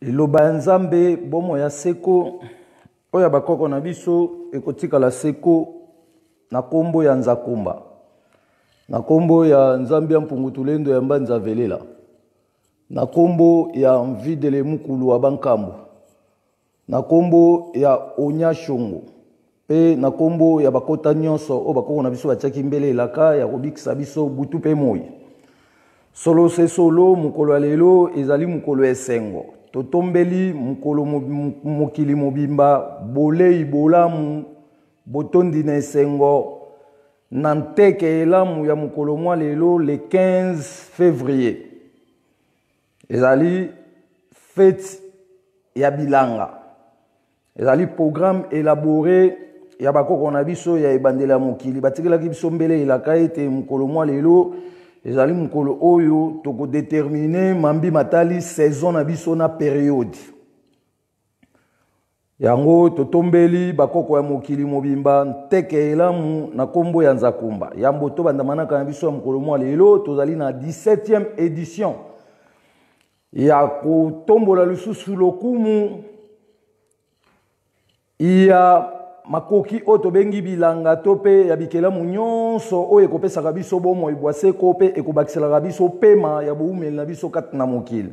Iloba ya Nzambe bomo ya seko oya bakoko na biso ekotikala seko na kombo ya Nzakumba na kombo ya Nzambe ya Mpungutulendo ya Mbanza Velela na kombo ya Mvidele Mukulu wa Bankambo na kombo ya Onyashongo pe na kombo ya bakota nyonso o bakoko na biso batiaki mbele elaka ya kobikisa biso butu pe moi solo se solo mukolo lelo ezali mukolo esengo totombeli mukolo mokili mobimba bolei bolamu botondi na esengo na nteke elamu ya mukolo mwa lelo le 15 février ezali fête ya bilanga ezali programme élaboré ya bakoko na biso ya ebandela mokili batikelaki biso mbele elaka ete mukolo mwa lelo ezali mukolo oyo toko déterminer mambi matali saison na biso na période yango totombeli bakoko ya mokili mobimba nteke elamu na kombo ya Nzakumba yambo to bandamanaka na biso ya mukolo mwa lelo tozali na 17e édition ya kotombola lisusu lokumu ya makoki oto bengi bilanga to pe ya bikelamu nyonso oyo ekopesaka biso bomo ebwaseko pe ekobakiselaka biso pema ya boumeli na biso kati na mokili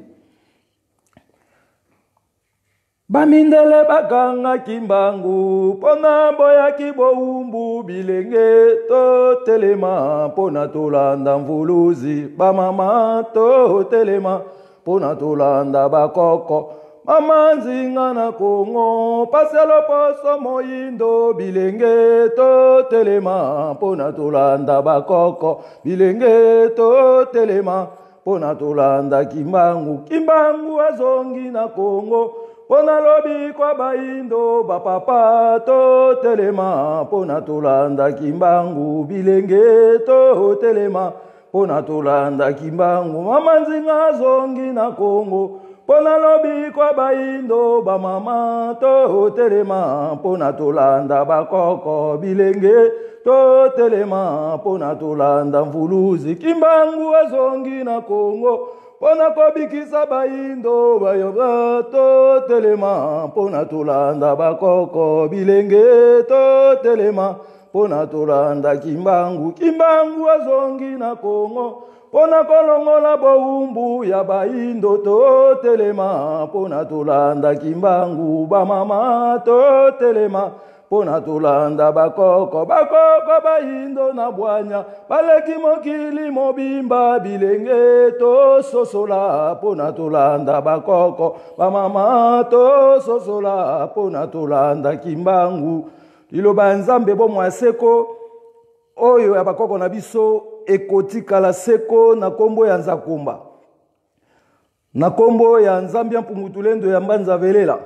bamindele bakangaki mbangu pona boyaki boumbu bilenge to telema pona tolanda mvuluzi bamama to telema pona tolanda bakoko mama nzinga na Kongo paselo poso moyindo bilenge to telema pona tolanda bakoko bilenge to telema pona tolanda kimbangu azongi na Kongo pona lobi kwa baindo bapapa to telema pona tolanda kimbangu bilenge to telema pona tolanda kimbangu mama nzinga azongi na Kongo pona lobi kwa baindo ba mama to telema pona tolanda bakoko bilenge to telema pona tolanda mvuluzi kimbangu azongi na Kongo pona kobikisa baindo bayoba to telema pona tolanda bakoko bilenge to telema pona tolanda kimbangu azongi na Kongo pona kolongola boumbu ya baindo to telema pona tolanda kimbangu ba mama to telema pona tolanda bakoko baindo na bwanya baleki mokili mobimba bilenge to sosola pona tolanda bakoko ba mama to sosola pona tolanda kimbangu liloba Nzambe bomo seko oyo ya bakoko na biso ekotikala seko na kombo ya Nzakumba na kombo ya Nzambe ya Mpungutulendo ya Mbanza Velela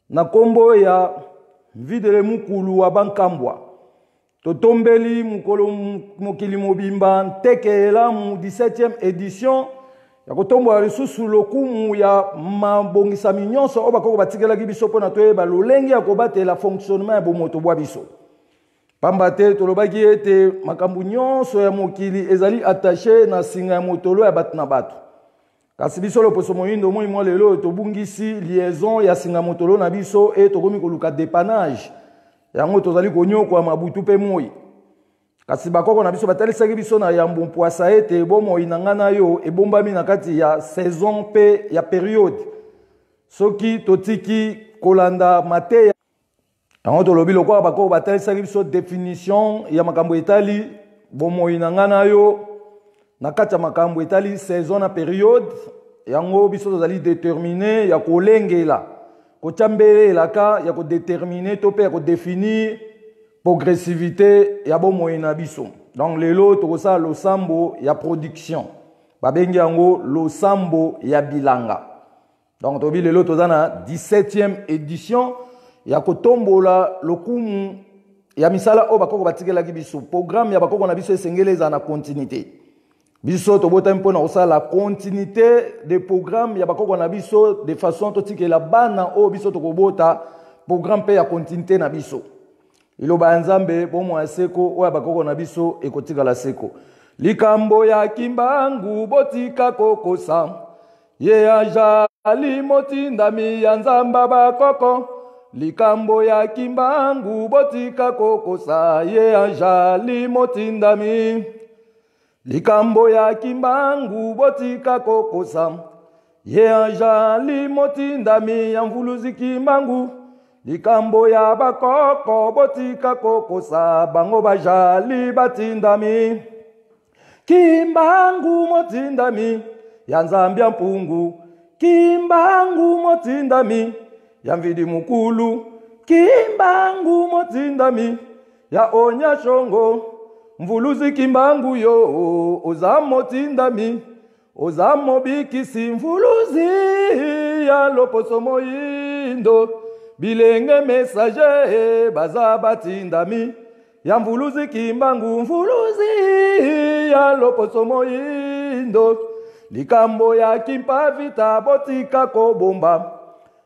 na kombo ya Mvidele Mukulu wa Bankambwa totombeli mukolo mokili mobimba nteke elamu 17e édition ya kotombola lisusu lokumu ya mabongisa minyonso o bakoko batikelaki biso mpona toyeba lolenge ya kobatela fonctionnement ya bomoto bwa biso pamba te tolobaki ete makambo nyonso ya mokili ezali attaché na singa ya motolo ya bato na bato kasi biso loposo moyindo moi mwa lelo tobungisi liaison ya singa motolo na biso e tokomi koluka dépannage yango tozali konyokwa mabutu pe moi kasi bakoko na biso batalisaki biso na yambo mpwasa ete bomoi na ngana yo ebombami na kati ya saison pe ya période soki totiki kolanda mateya yango tolobi lokola bakoko batalisaki biso définition ya makambo etali bomoi na ngana yo na kati ya makambo etali saison na période yango biso tozali déterminé ya kolengela kotia mbele elaka ya kodétermine to pe ya kodéfinir progressivité ya bomoi na biso donc lelo tokosala losambo ya production babengi yango losambo ya bilanga donc tobi lelo toza na 17e édition ya kotombola lokumu ya misala o bakoko batikelaki biso programme ya bakoko na biso esengeli eza na continuité biso tobotami mpona kosala la continuité de programme ya bakoko na biso de façon totikela bana oyo biso tokobota programme mpe ya continuité na biso iloba ya Nzambe bomo ya seko oyo bakoko na biso ekotikala seko likambo ya kimbangu botika kokosa ye ajali motindami ya nzamba bakoko likambo ya kimbangu botika kokosa ye ajali motindami likambo ya kimbangu botika kokosa ye ajali motindami ya mvuluzi kimbangu likambo ya bakoko botika kokosa bango bajali batindami kimbangu motindami ya nzambia mpungu kimbangu motindami ya mvidi mukulu kimbangu motindami ya onya shongo mvuluzi kimbangu yo ozamo tindami ozamo bikisi mvuluzi ya loposo moyindo bilenge message baza batindami ya mvuluzi kimbangu mvuluzi ya loposo moyindo likambo ya kimpavita botika kobomba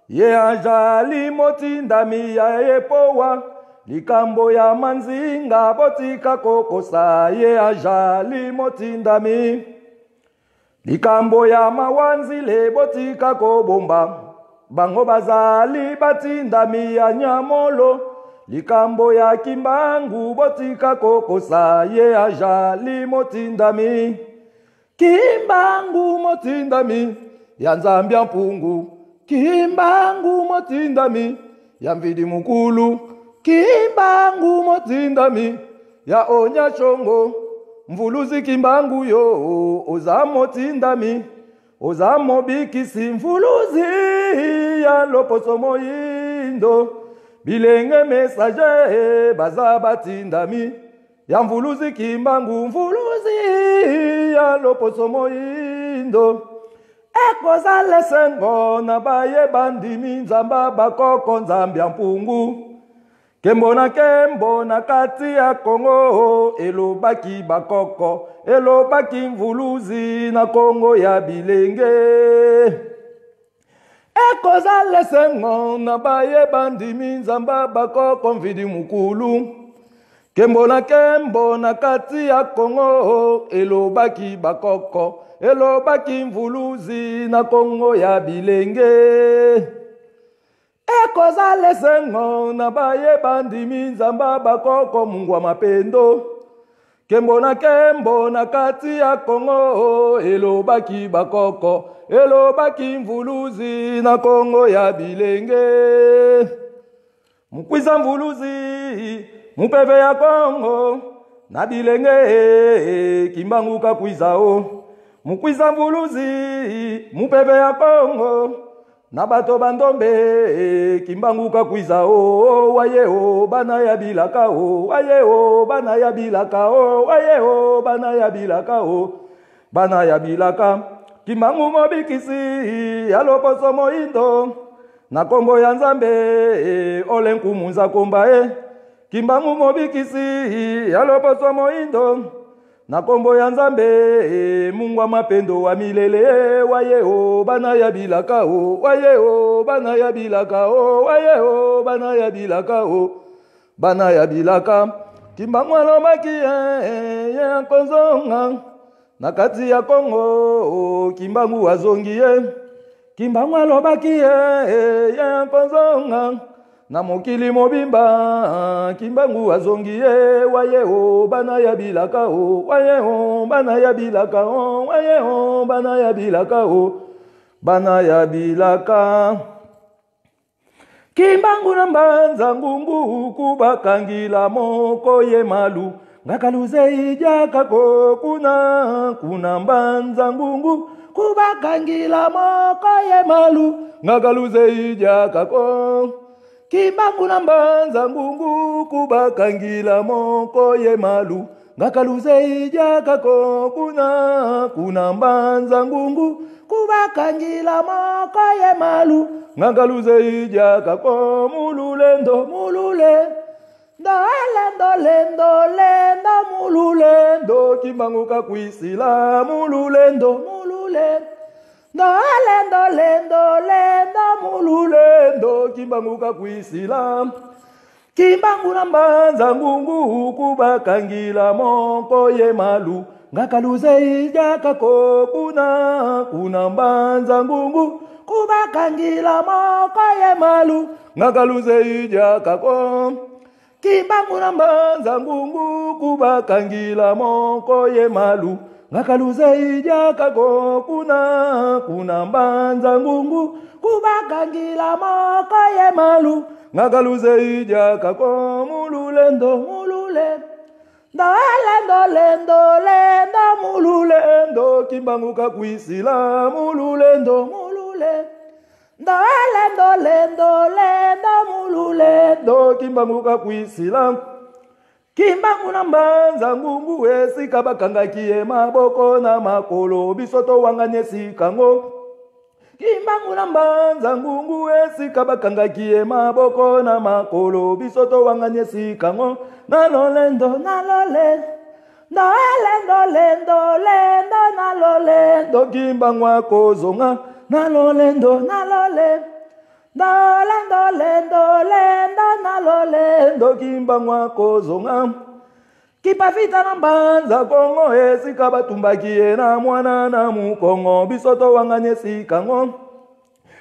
ye ajali motindami ya epowa likambo ya manzinga botika kokosa ye ajali motindami likambo ya mawanzile botika kobomba bango bazali batindami ya nyamolo likambo ya kimbangu botika kokosa ye ajali motindami kimbangu motindami ya nzambia mpungu kimbangu motindami ya mvidi mukulu kimbangu motindami ya onya chongo mvuluzi kimbangu yo ozamo tindami ozamo bikisi mvuluzi ya loposo moyindo bilenge message baza batindami ya mvuluzi kimbangu mvuluzi ya loposo moyindo ekoza lesengo na baye bandimi nzamba bakoko nzambia mpungu kembo na kati ya Kongo elobaki bakoko elobaki mvuluzi na Kongo ya bilenge ekoza lesengo na baye bandimi nzamba bakoko mvidi mukulu kembo na kati ya Kongo elobaki bakoko elobaki mvuluzi na Kongo ya bilenge ekoza lesengo na baye bandimi nzamba bakoko mungu wa mapendo kembo na kati ya Kongo elobaki bakoko elobaki mvuluzi na Kongo ya bilenge mukwiza mvuluzi mupeve ya Kongo na bilenge kimbangu kakwizao mukwiza mvuluzi mupeve ya Kongo na bato bandombe kimbangu kakwizao wayeo bana ya bilakao wayeo bana ya bilakao wayeo bana ya bilakao bana ya bilaka kimbangu mobikisi ya loposo moyindo na kombo ya nzambe olenku munza komba kimbangu mobikisi ya loposo moyindo na kombo ya nzambe mungu wa mapendo wa milele wayeo bana ya bilakao wayeo bana ya bilakao wayeo bana ya bilakao bana ya bilaka kimbangu alobaki ya konzonga na kati ya Kongo kimbangu wazongi kimbangu alobaki ya konzonga na mokili mobimba kimbangu wazongi wayeo bana ya bilakao wayeo bana ya bilakao wayeo bana ya bilakao bana ya bilaka kimbangu na mbanza ngungu kubakangila moko ye malu ngakaluze ijakako kuna mbanza ngungu kubakangila moko ye malu ngakaluze ijakako kimbangu na mbanza ngungu kubakangila moko ye malu ngakaluze ijakako kuna mbanza ngungu kubakangila moko ye malu ngakaluze ijakako mululendo lendo mululendo kimbangu kakwisila mululendo lendo mululendo kimbangu kakwisila kimbangu na mbanza ngungu kubakangila moko ye malu ngakaluze ijakako kuna mbanza ngungu kubakangila moko ye malu ngakaluze ijakako kimbangu na mbanza ngungu kubakangila moko ye malu ngakaluze ijakako kuna mbanza ngungu kubakangila moko ye malu ngakaluze ijakako mululendo lendo mululendo kimbangu kakwisila mululendo lendo mululendo kimbangu kakwisila kimbangu na mbanza ngungu wesi kabakangakiye maboko na makolo bisoto wanganye sikango kimbangu na mbanza ngungu wesi kabakangakiye maboko na makolo bisoto wanganye sikango nalolendo kimbangu akozonga nalolendo kimbangu akozonga kipafita na mbanza kongo esi kabatumbakiye na mwana na mukongo bisoto wanganye sikango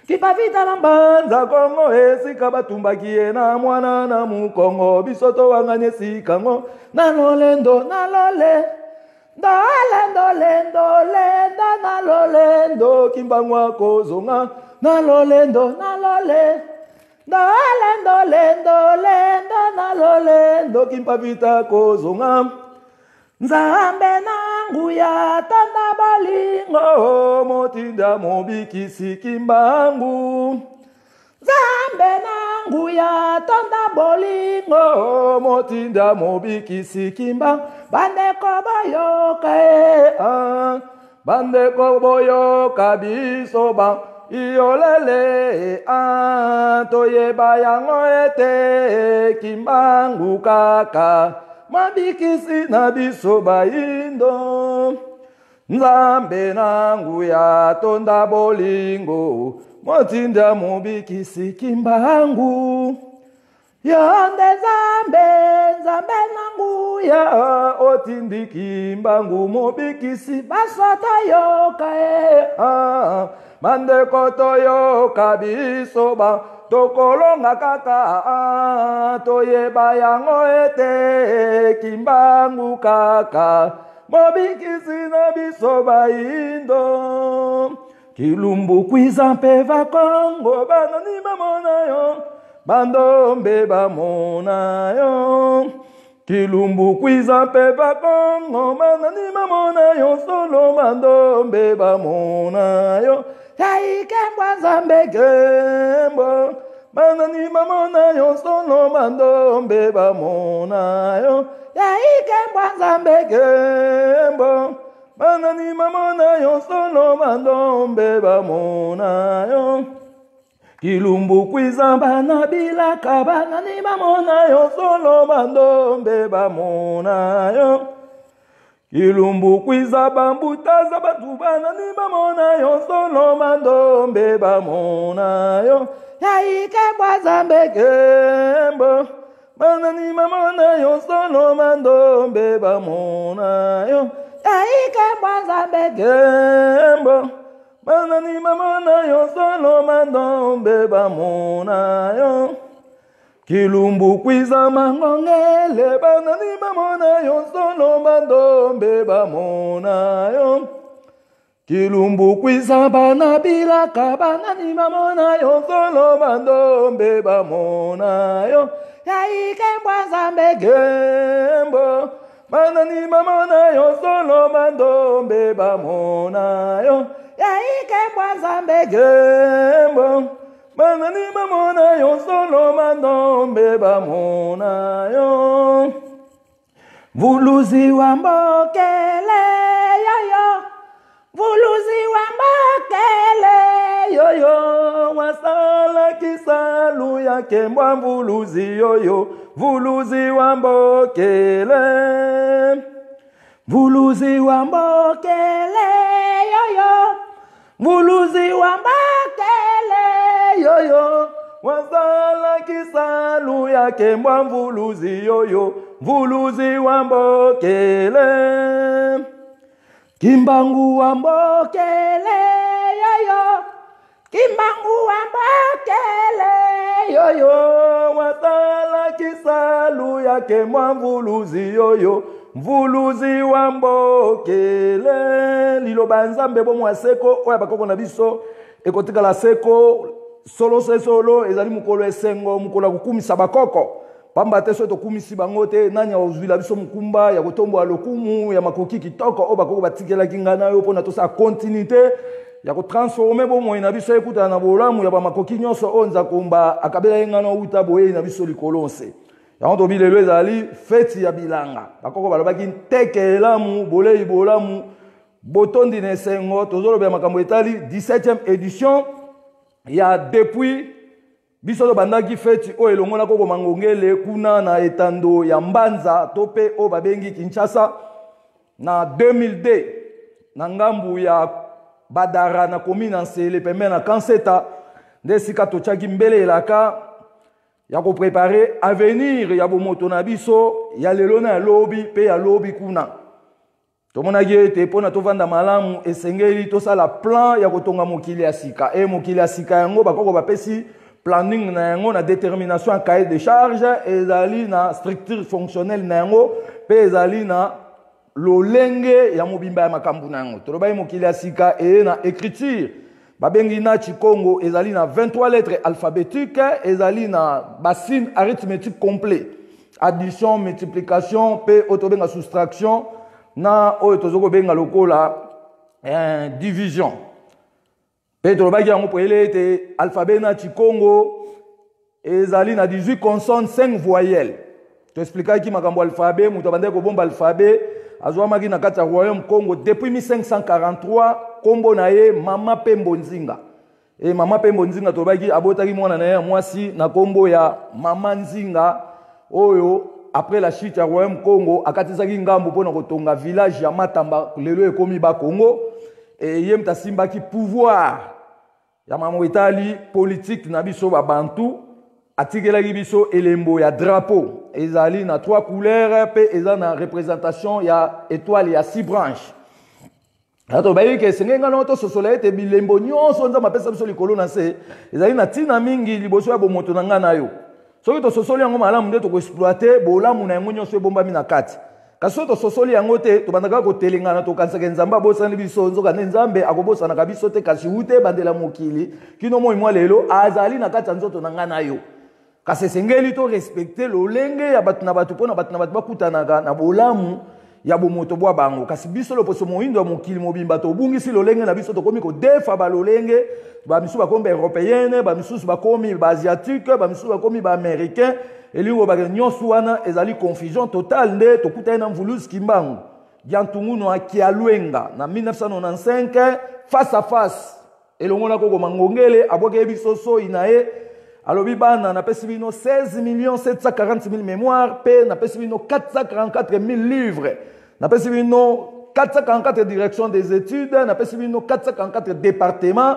kipafita na mbanza kongo esi kabatumbakiye na mwana na mukongo bisoto wanganye sikango nalolendo kimbangu akozonga nalolendo kimpavita kozonga nzambe nangu ya tanda balingo motinda mobikisi kimbangu nzambe nangu ya tanda bolingo motinda mobikisi kimbangu bandeko boyoka biso ba iyolele toyeba yango ete kimbangu kaka mabikisi na biso bayindo nzambe nangu ya tonda bolingo motinda mobikisi kimbangu yonde nzambe nangu ya otindi kimbangu mobikisi basoto yoka bandeko toyoka biso ba tokolonga kaka toyeba yango ete kimbangu kaka mobikisi na biso bayindo kilumbu kwiza mpe vakongo banani bamona yo bandombe bamona yo kilumbu kwiza mpe vakongo banani bamona yo solo bandombe bamona yo yaikembwa nzambe kembo banani bamona yo solo bandombe bamona yo yaikembwa nzambe kembo banani bamona yo solo bandombe bamona yo kilumbu kwiza bana bilaka banani bamona yo solo bandombe bamona yo kilumbu kwiza bambutaza batu banani bamona yo solo bandombe bamona yo yaikembwa nzambe kembo banani bamona yo solo bandombe bamona yo yaikembwa nzambe kembo banani bamona yo solo bandombe bamona yo kilumbu kwiza mangongele banani bamona yo solo bandombe bamona yo kilumbu kwiza bana bilaka banani bamona yo solo bandombe bamona yo yaikembwa nzambe kembo banani bamona yo solo bandombe bamona yo yaikembwa nzambe kembo banani bamona yo solo bandombe bamona yo vuluzi wa mbokele yoyo vuluzi wa mbokele yoyo wasala kisalu ya kembwa mvuluzi yoyo vuluzi wa mbokele vuluzi wa mbokele yoyo vuluzi wa mbokele yoyo wasala kisalu ya kembwa mvuluzi yoyo vuluzi wa mbokele Kimbangu ambokele yoyo, Kimbangu ambokele yoyo, watala kisalu yake mwamvuluzi yoyo, mvuluzi wambokele. Lilo banzambe bomo aseko, oya bakoko na biso, ekotika la seko, solo se solo, ezali mukolo esengo, mukolo kukumisa bakoko. Pamba te so to kumisi bangote nanya ozwila biso mukumba ya kotombo alokumu ya makoki kitoko o bakoko batikela kingana yo pona to sa continuité ya ko transformer bo moina biso ekuta na bolamu ya ba makoki nyonso onza komba akabela engana uta boye na biso likolonse ya onto bilelo ezali feti ya bilanga bakoko balobaki tekelamu bolei bolamu botondi na sengo tozoloba makambo etali 17e édition ya depuis biso bandaki feti o elongola koko mangongele kuna na etando ya Mbanza tope o babengi Kinshasa na 2002 na ngambu ya Badara na commune Nsele pembe na Kanseta nde sika tochaki mbele elaka ya ko préparer avenir ya bomoto na biso ya lelo na lobi pe ya lobi kuna tomonaki ete pona tovanda malamu esengeli tosala plan ya kotonga mokili ya sika mokili ya sika yango bakoko bapesi planning na yango na détermination en cahier de charge ezali na structure fonctionnelle na yango pe ezali na lolenge ya mobimba ya makambu na yango tolobai mokili ya sika na écriture babengi na Chikongo ezali na 23 lettres alphabétiques ezali na basin arithmétique complet addition multiplication pe otobenga soustraction na oyo tozoko benga lokola division. Petro baki yango poele ete alphabet na Chikongo ezali na 18 consonnes 5 voyelles. To expliquer ki makambo alphabet muto bande ko bomba alphabet azwa maki na kati ya royaume Congo depuis 1543 kombo na ye Mama Pembo Nzinga. Mama Pembo Nzinga to baki abotaki mwana na ye mwasi na kombo ya Mama Nzinga oyo après la chute ya royaume Congo akatisaki ngambo pona kotonga village ya Matamba lelo ekomi ba Congo yem tasimba ki pouvoir ya mamo itali politique na biso ba bantu atikelaki biso elembo ya drapeau ezali na 3 couleurs pe ezali na représentation ya étoile ya 6 branches ato bayi ke sengenga no to sosola ete bilembo nyonso nza mapesa biso likolo na se ezali na tina mingi liboso ya bomoto na nga na yo soki to sosoli yango malamu nde to ko exploiter bolamu na yango nyonso ebombami na kati kasi to sosoli yango te to bandaka ko telengana to kansaka nzamba bosani biso nzoka ne nzambe akobosana ka biso te kasi ute bandela mokili kino moi mwa lelo azali na kati nzoto na nga na yo kasi sengeli to respecter lolenge ya batu na batu pona batu na batu bakutanaka na bolamu ya bomoto bwa bango kasi biso loposo moindo ya mokili mobimba to bungisi lolenge na biso to komi ko defa ba lolenge ba misu ba kombe européenne ba misu ba komi ba asiatique ba misu ba komi ba américain elingo ba nyonso wana ezali confusion totale nde to kuta na mvuluzi Kimbangu Giantunguno akialwenga na 1995 face à face elongo na koko mangongele aboke biso so inae alobi bana na pesi bino 16 740 000 mémoires pe na pesi bino 444 000 livres na pesi bino 444 directions des études na pesi bino 444 départements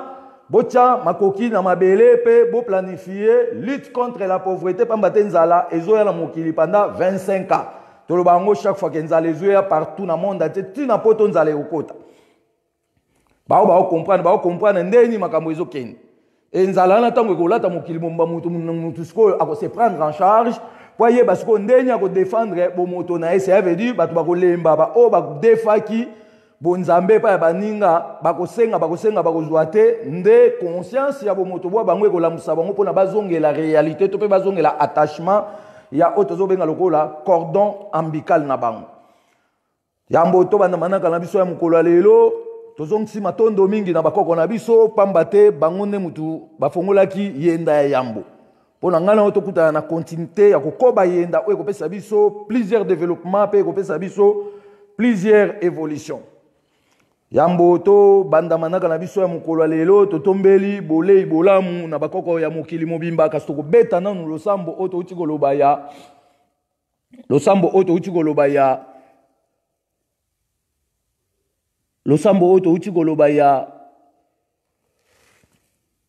bocha makoki na mabele pe bo planifier lutte contre la pauvreté pambate nzala ezoya na mokili pendant 25 ans toloba ngo chaque fois que nzala ezoya partout na monde ate tina poto nzala ekota bao comprendre ndeni makambo ezokende nzala na tango ekolata mokili momba mutu sikoyo ako se prendre en charge po yeba sikoyo ndeni ako défendre bomoto na ye ça veut dire bato bakolemba ba o bakudefaki bonzambe pa ya baninga bakosenga bakozwa te nde conscience ya bomoto bwa bango ekolamusa bango mpona bazongela réalité to mpe bazongela attachement ya oyo tozobenga lokola cordon ombilical na bango yambo to banda manaka na biso ya mokolo ya lelo tozongisi matondo mingi na bakoko na biso pamba te bango nde mutu bafongolaki yenda ya yambo mpona ngai na oyo tokutana na continuité ya kokoba yenda oyo ekopesa biso plusieurs développement mpe ekopesa biso plusieurs évolutions yambo to bandamanaka na biso ya mokolo lelo totombeli bolei bolamu na bakoko ya mokili mobimba kasi tokobeta nanu losambo oyo touti koloba ya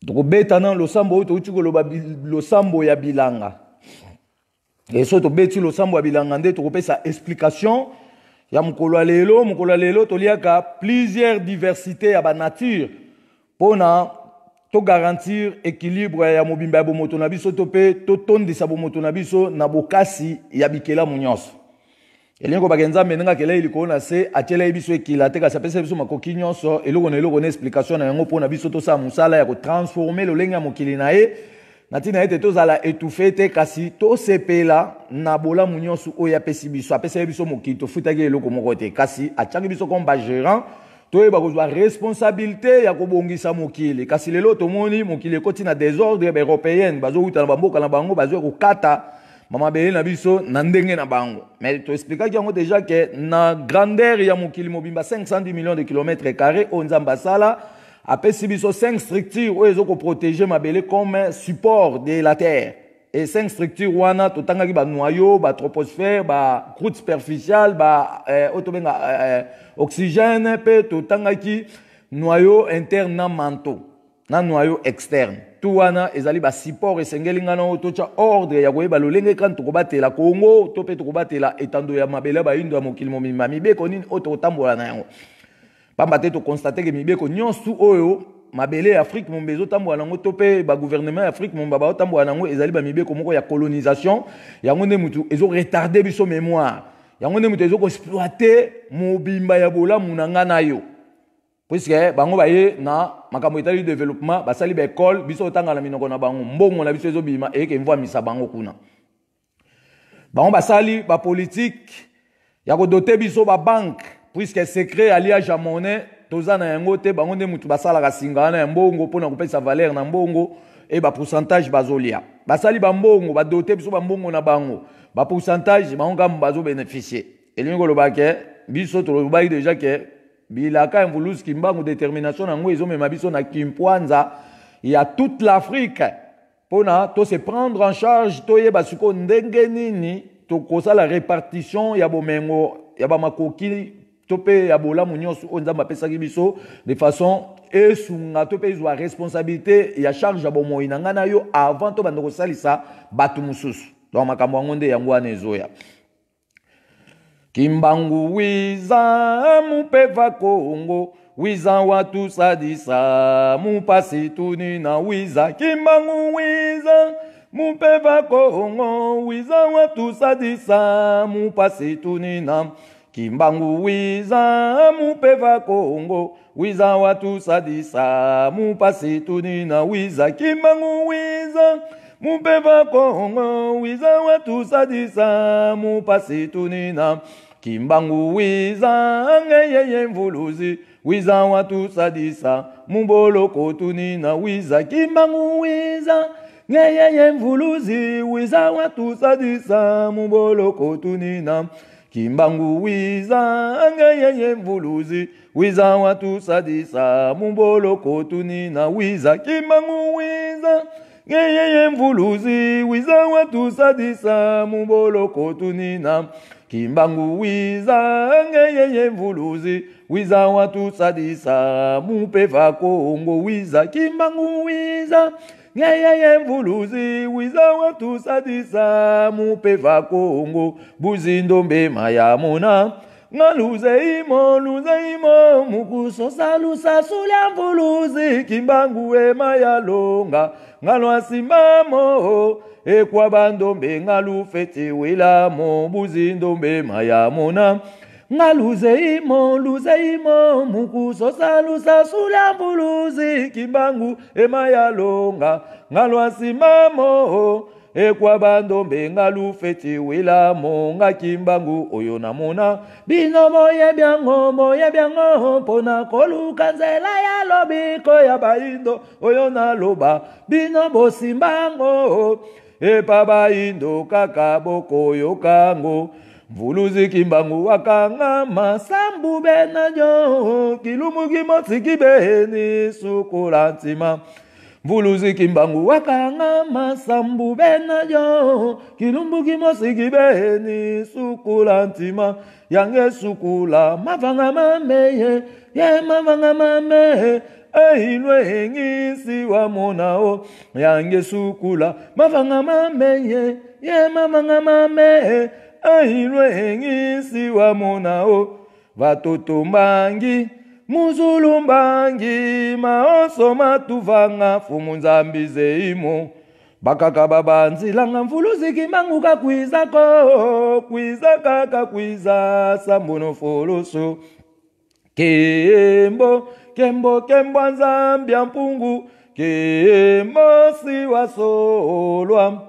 tokobeta nanu losambo oyo touti koloba losambo ya bilanga eso tobeti losambo ya bilanga nde tokopesa explication ya mukolo lelo toliaka plusieurs diversités ya ba nature pona to garantir équilibre ya mobimba ya bomoto na biso to pe to tondisa bomoto na biso na bokasi ya bikela nyonso. Elingo bagenza menenga kele iliko na se atela biso ekila te ka sapesa biso makoki nyonso eloko na explication na yango pona biso to sa musala ya ko transformer lo lenga mokili na ye natina ete to zala étouffé te kasi to sepela na bola nyonso oya pesi biso apesa biso mokili to futaki eloko moko te kasi atyangi biso comme ba gérant to eba kozwa responsabilité ya kobongisa mokili kasi lelo tomoni mokili ekoti na désordre ba européenne bazo uta na bamboka na bango bazo kokata mama bele na biso na ndenge na bango mais to expliquer yango déjà que na grandeur ya mokili mobimba 510 millions de kilomètres carrés on nzamba sala apesi biso 5 structures oyo ezoko protéger mabele comme support de la terre et 5 structures wana totangaki ba noyau ba troposphère ba croûte superficielle ba otobenga oxygène pe totangaki noyau interne na manteau na noyau externe tout wana ezali ba support esengeli ngana otocha ordre ya koyeba lolenge kan tokobatela Congo to pe tokobatela etando ya mabele ba indo ya mokili momima mibeko nini ototambola na yango pamba te to constater que mibeko nyonso oyo mabele Afrique mombezo tambola nango to pe ba gouvernement Afrique momba ba tambola nango ezali ba mibeko moko ya colonisation yango nde mutu ezo retarder biso mémoire yango nde mutu ezo ko exploiter mobimba ya bola munanga na yo puisque bango baye na makambo etali développement basali ba école biso otanga na minoko na bango mbongo na biso ezo bima eke mvwa misa bango kuna bango basali ba politique ya ko doter biso ba banque puisque secret alliage à monnaie tozana yango te bango nde mutu basala ka singana ya mbongo pona kopesa valeur na mbongo et ba pourcentage bazolia basali ba mbongo ba doter biso ba mbongo na bango ba pourcentage bango ngam bazo bénéficier elingo lobake biso to lobaki déjà que bilaka mvuluzi kimbangu détermination nango ezomema biso na kimpwanza ya toute l'Afrique pona to se prendre en charge to yeba siko ndenge nini to kosala répartition ya bomengo ya ba makoki to pe ya bolamu nyonso onzamba pesaki biso de façon esunga to pe izwa responsabilité ya charge ya bomoi na ngana yo avant to bando kosalisa batu mususu donc makambo yango nde yango wana ezoya Kimbangu wiza mupeva Kongo wiza watu sadisa mupasi tuni na wiza Kimbangu wiza mupeva Kongo wiza watu sadisa mupasi tuni na Kimbangu wiza mupeva Kongo wiza watu sadisa mupasi tuni na wiza Kimbangu wiza mupeva Kongo wiza watu sadisa mupasi tunina Kimbangu wiza ngeyeye mvuluzi wiza watu sadisa muboloko tunina wiza Kimbangu wiza ngeyeye mvuluzi wiza watu sadisa muboloko tunina Kimbangu wiza ngeyeye mvuluzi wiza watu sadisa muboloko tunina wiza Kimbangu wiza ngeyeye mvuluzi wiza watu sadisa muboloko tunina Kimbangu wiza ngeyeye mvuluzi wiza watu sadisa mupeva Kongo wiza Kimbangu wiza ngeyeye mvuluzi wiza watu sadisa mupeva Kongo buzindombe mayamona ngaluze imo mukuso salusa sulia mvuluzi Kimbangu mayalonga ngalwa simamo ekwa bandombe ngalu fete welamo buzindombe mayamona ngaluze imo mukuso salusa sulia mvuluzi Kimbangu mayalonga ngalwa simamo ekwa bandombe ngalu fete welamo nga Kimbangu oyo namona bino moye byango pona koluka nzela ya lobiko ya baindo oyo naloba bino bosimbango epa baindo kaka boko yokango mvuluzi Kimbangu wakanga masambu benajo kilumugi motiki beni sukula ntima mvuluzi Kimbangu wakanga masambu benajo kilumbuki mosiki beni sukula ntima yange sukula mavanga mameye ye mavanga mame eilwe ngisi wa monao yange sukula mavanga mameye ye mavanga mame ailwe ngisi wa monao watoto mbangi muzulu mbangi maoso matuvanga fumu nzambi zeimo bakaka babanzi langa mfuluzi kimanguka kwizaka kwiza sambono foloso kembo nzambi ya mpungu kembo siwa solwa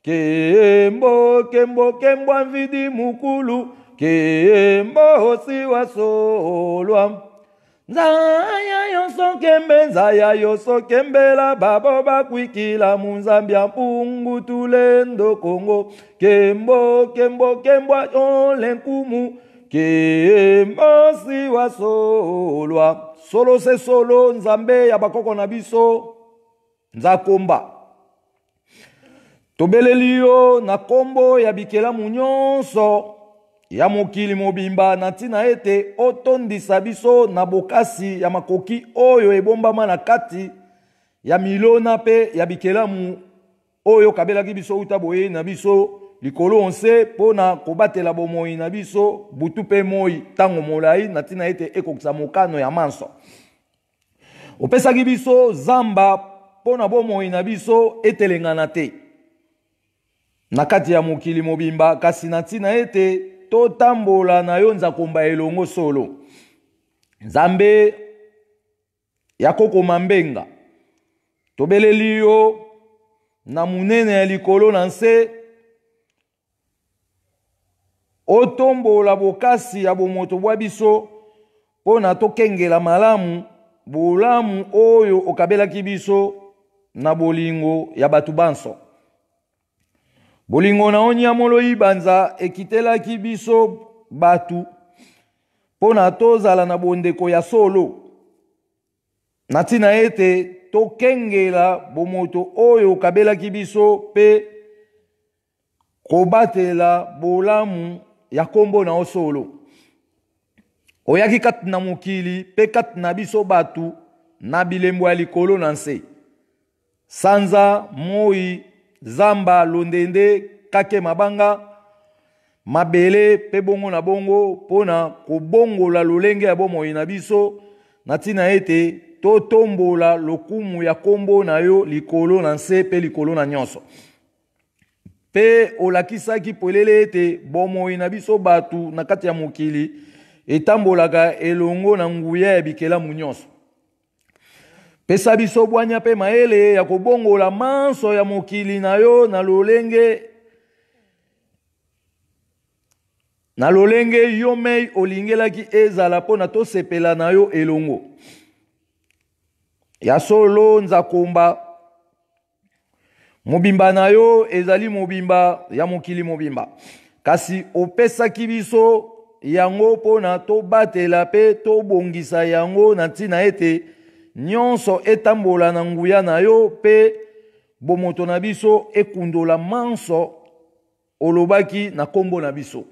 kembo mvidi mukulu kembo siwa solwa nzaya yoso kembela babo bakwikila munzambi ya mpungu tulendo Kongo kembo ole nkumu kembo siwa solwa solo se solo nzambe ya bakoko na biso nzakomba tobeleli yo na kombo ya bikelamu nyonso ya mokili mobimba na ntina ete otondisa biso na bokasi ya makoki oyo ebombama na kati ya milona pe ya bikelamu oyo kabelaki biso uta boye na biso likolo onse pona kobatela bomoi na biso butu pe moi tango molai na ntina ete ekokisa mokano ya manso opesaki biso zamba pona bomoi na biso etelengana te na kati ya mokili mobimba kasi na ntina ete totambola na yo nzakomba elongo solo nzambe ya kokoma mbenga tobeleli yo na munene ya likolo na nse otombola bokasi ya bomoto bwa biso pona tokengela malamu bolamu oyo okabelaki biso na bolingo ya batu banso bolingo na onya moloi banza ekitelaki biso batu pona tozala na bondeko ya solo na ntina ete tokengela bomoto oyo kabelaki biso pe kobatela bolamu ya kombo na osolo oyaki kati na mokili pe kati na biso batu na bilembo ya likolo na nse sanza moi zamba londende kake mabanga mabele pe bongo na bongo pona kobongola lolenge ya bomoi na biso na ntina ete totombola lokumu ya kombo na yo likolo na nse pe likolo na nyonso pe olakisaki polele ete bomoi na biso batu na kati ya mokili etambolaka elongo na nguya ya bikelamu nyonso pesa biso bwanya pe maele ya kobongola manso ya mokili na yo na lolenge yo mei olingelaki ezala pona tosepela na yo elongo ya solo nzakomba mobimba na yo ezali mobimba ya mokili mobimba kasi opesaki biso yango pona tobatela pe tobongisa yango na ntina ete nyonso etambola na nguya na yo pe bomoto na biso ekundola manso olobaki na kombo na biso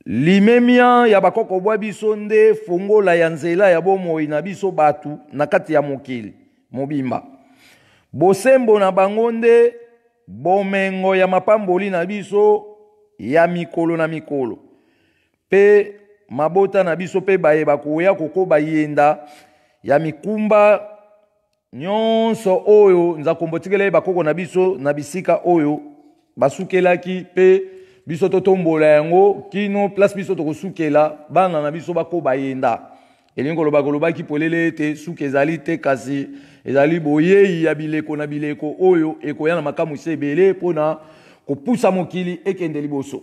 limemia ya bakoko bwa biso nde fongola ya nzela ya bomoi na biso batu na kati ya mokili mobimba bosembo na bango nde bomengo ya mapamboli na biso ya mikolo na mikolo pe mabota na biso pe bayeba koya kokoba yenda ya mikumba nyonso oyo nzakombo tikela bakoko na biso na bisika oyo basukelaki pe biso totombola yango kino place biso tokosukela bana na biso bakoba yenda elingi kolobaki polele ete suki ezali te kasi ezali boyei ya bileko na bileko oyo ekoya na makamu sebele pona kopusa mokili ekende liboso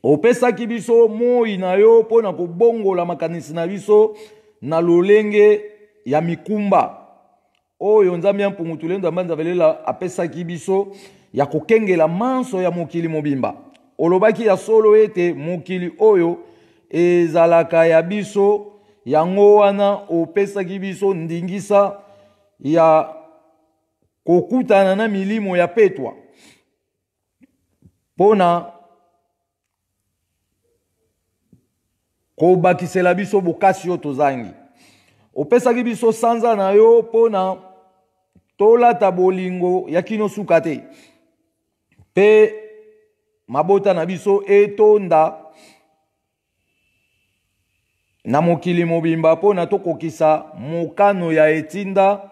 opesaki biso moi na yo pona kobongola makanisi na biso na lolenge ya mikumba oyo nzambe ya mpungu tulendo ambanza velela apesaki biso ya kokengela manso ya mokili mobimba olobaki ya solo ete mokili oyo ezalaka ya biso yango wana opesaki biso ndingisa ya kokutana na milimo ya petwa pona kobakisela biso bokasi yo tozangi opesaki biso sanza na yo pona tolata bolingo ya kino suka te pe mabota na biso etonda na mokili mobimba pona tokokisa mokano ya etinda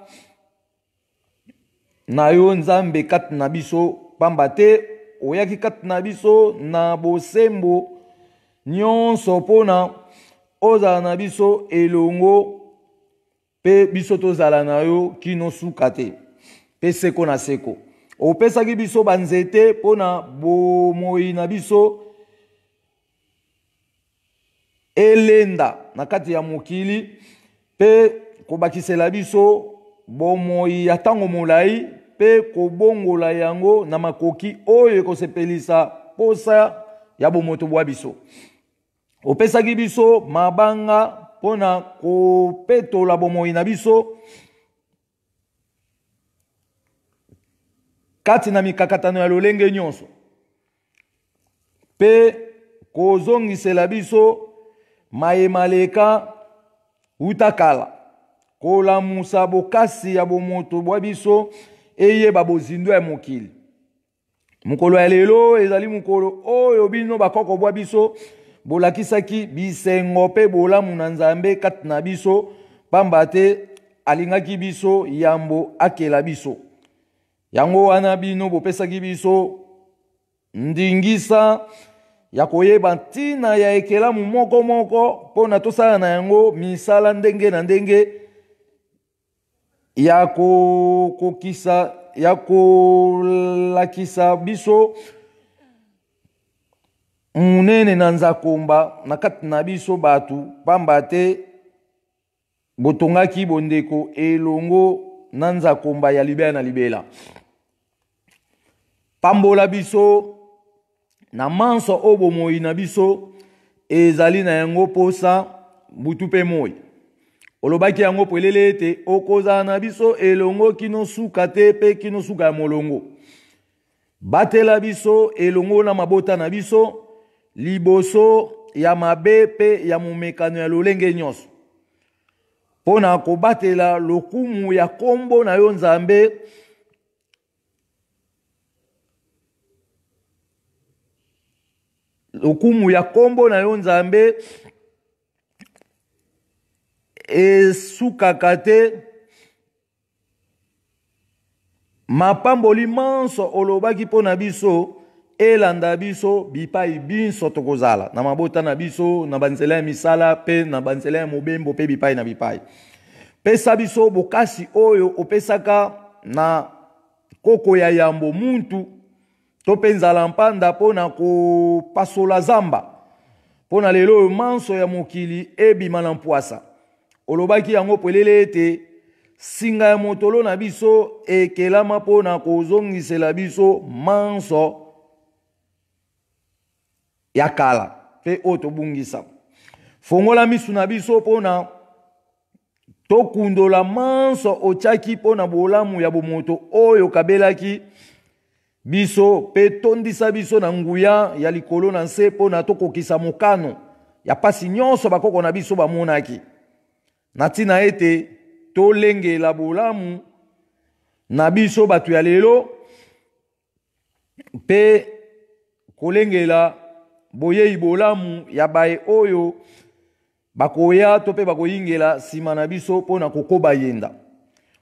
na yo nzambe kati na biso, pamba te oyaki kati na biso na bosembo nyonso pona ozala na biso elongo pe biso tozala na yo kino suka te pe seko na seko. Opesaki biso banzete pona bomoi na biso elenda na kati ya mokili pe kobakisela biso bomoi ya ntango molai pe kobongola yango na makoki oyo ekosepelisa posa ya bomoto bwa biso. Opesaki biso mabanga pona kopetola bomoi na biso kati na mikakatano ya lolenge nyonso pe kozongisela biso mayemaleka utakala kolamusa bokasi ya bomoto bwa biso eyeba bozindo ya mokili. Mukolo ya lelo ezali mukolo oyo bino bakoko bwa biso bolakisaki bisengo pe bolamu na nzambe kati na biso, pamba te alingaki biso yambo akela biso. Yango wana bino bopesaki biso ndingisa ya koyeba ntina ya ekelamu moko moko pona tosala na yango misala ndenge na ndenge ya kokisa ya kolakisa biso munene na nzakomba na kati na biso batu, pamba te botongaki bondeko elongo na nzakomba ya libela na libela. Pambola biso na manso obo moi na biso ezali na yango posa butu pe moi. Olobaki yango pelele ete okoza na biso elongo kino suka te pe kino suka ya molongo. Batela biso elongo na mabota na biso liboso ya mabe pe ya momekano ya lolenge nyonso. Pona kobatela lokumu ya kombo na yo nzambe lokumu ya kombo na yo nzambe esukaka te mapamboli manso olobaki pona biso elanda biso bipai binso tokozala na mabota na biso na banzela ya misala pe na banzela ya mobembo pe bipai na bipai. Pesa biso bokasi oyo opesaka na koko ya yambo muntu to penzala mpanda pona kopasola zamba pona lelo manso ya mokili ebima na mpwasa. Olobaki yango pelele ete singa ya motolo na biso ekelama pona kozongisela biso manso ya kala pe otobungisa. Fongola misu na biso pona tokundola manso ochaki pona bolamu ya bomoto oyo kabelaki biso pe tondisa biso na nguya ya likolo na nse pona tokokisa mokano ya pasi nyonso bakoko na biso bamonaki. Natina ete tolengela bolamu na biso batu ya lelo pe kolengela boyei bolamu ya bae oyo bakoya to pe bakoyingela sima na biso pona kokoba yenda.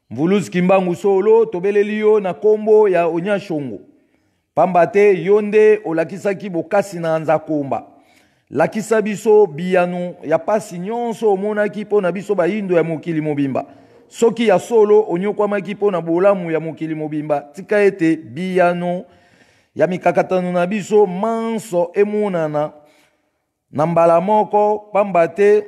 Mvuluzi Kimbangu Solo tobeleli yo na kombo ya Onyashongo, pamba te yonde olakisaki bokasi na nzakomba. Lakisa biso biyano ya pasi nyonso omonaki pona biso bayindo ya mokili mobimba. Soki ya solo onyokwamaki pona bolamu ya mokili mobimba, tika ete biyano ya mikakatano na biso manso emonana na mbala moko, pamba te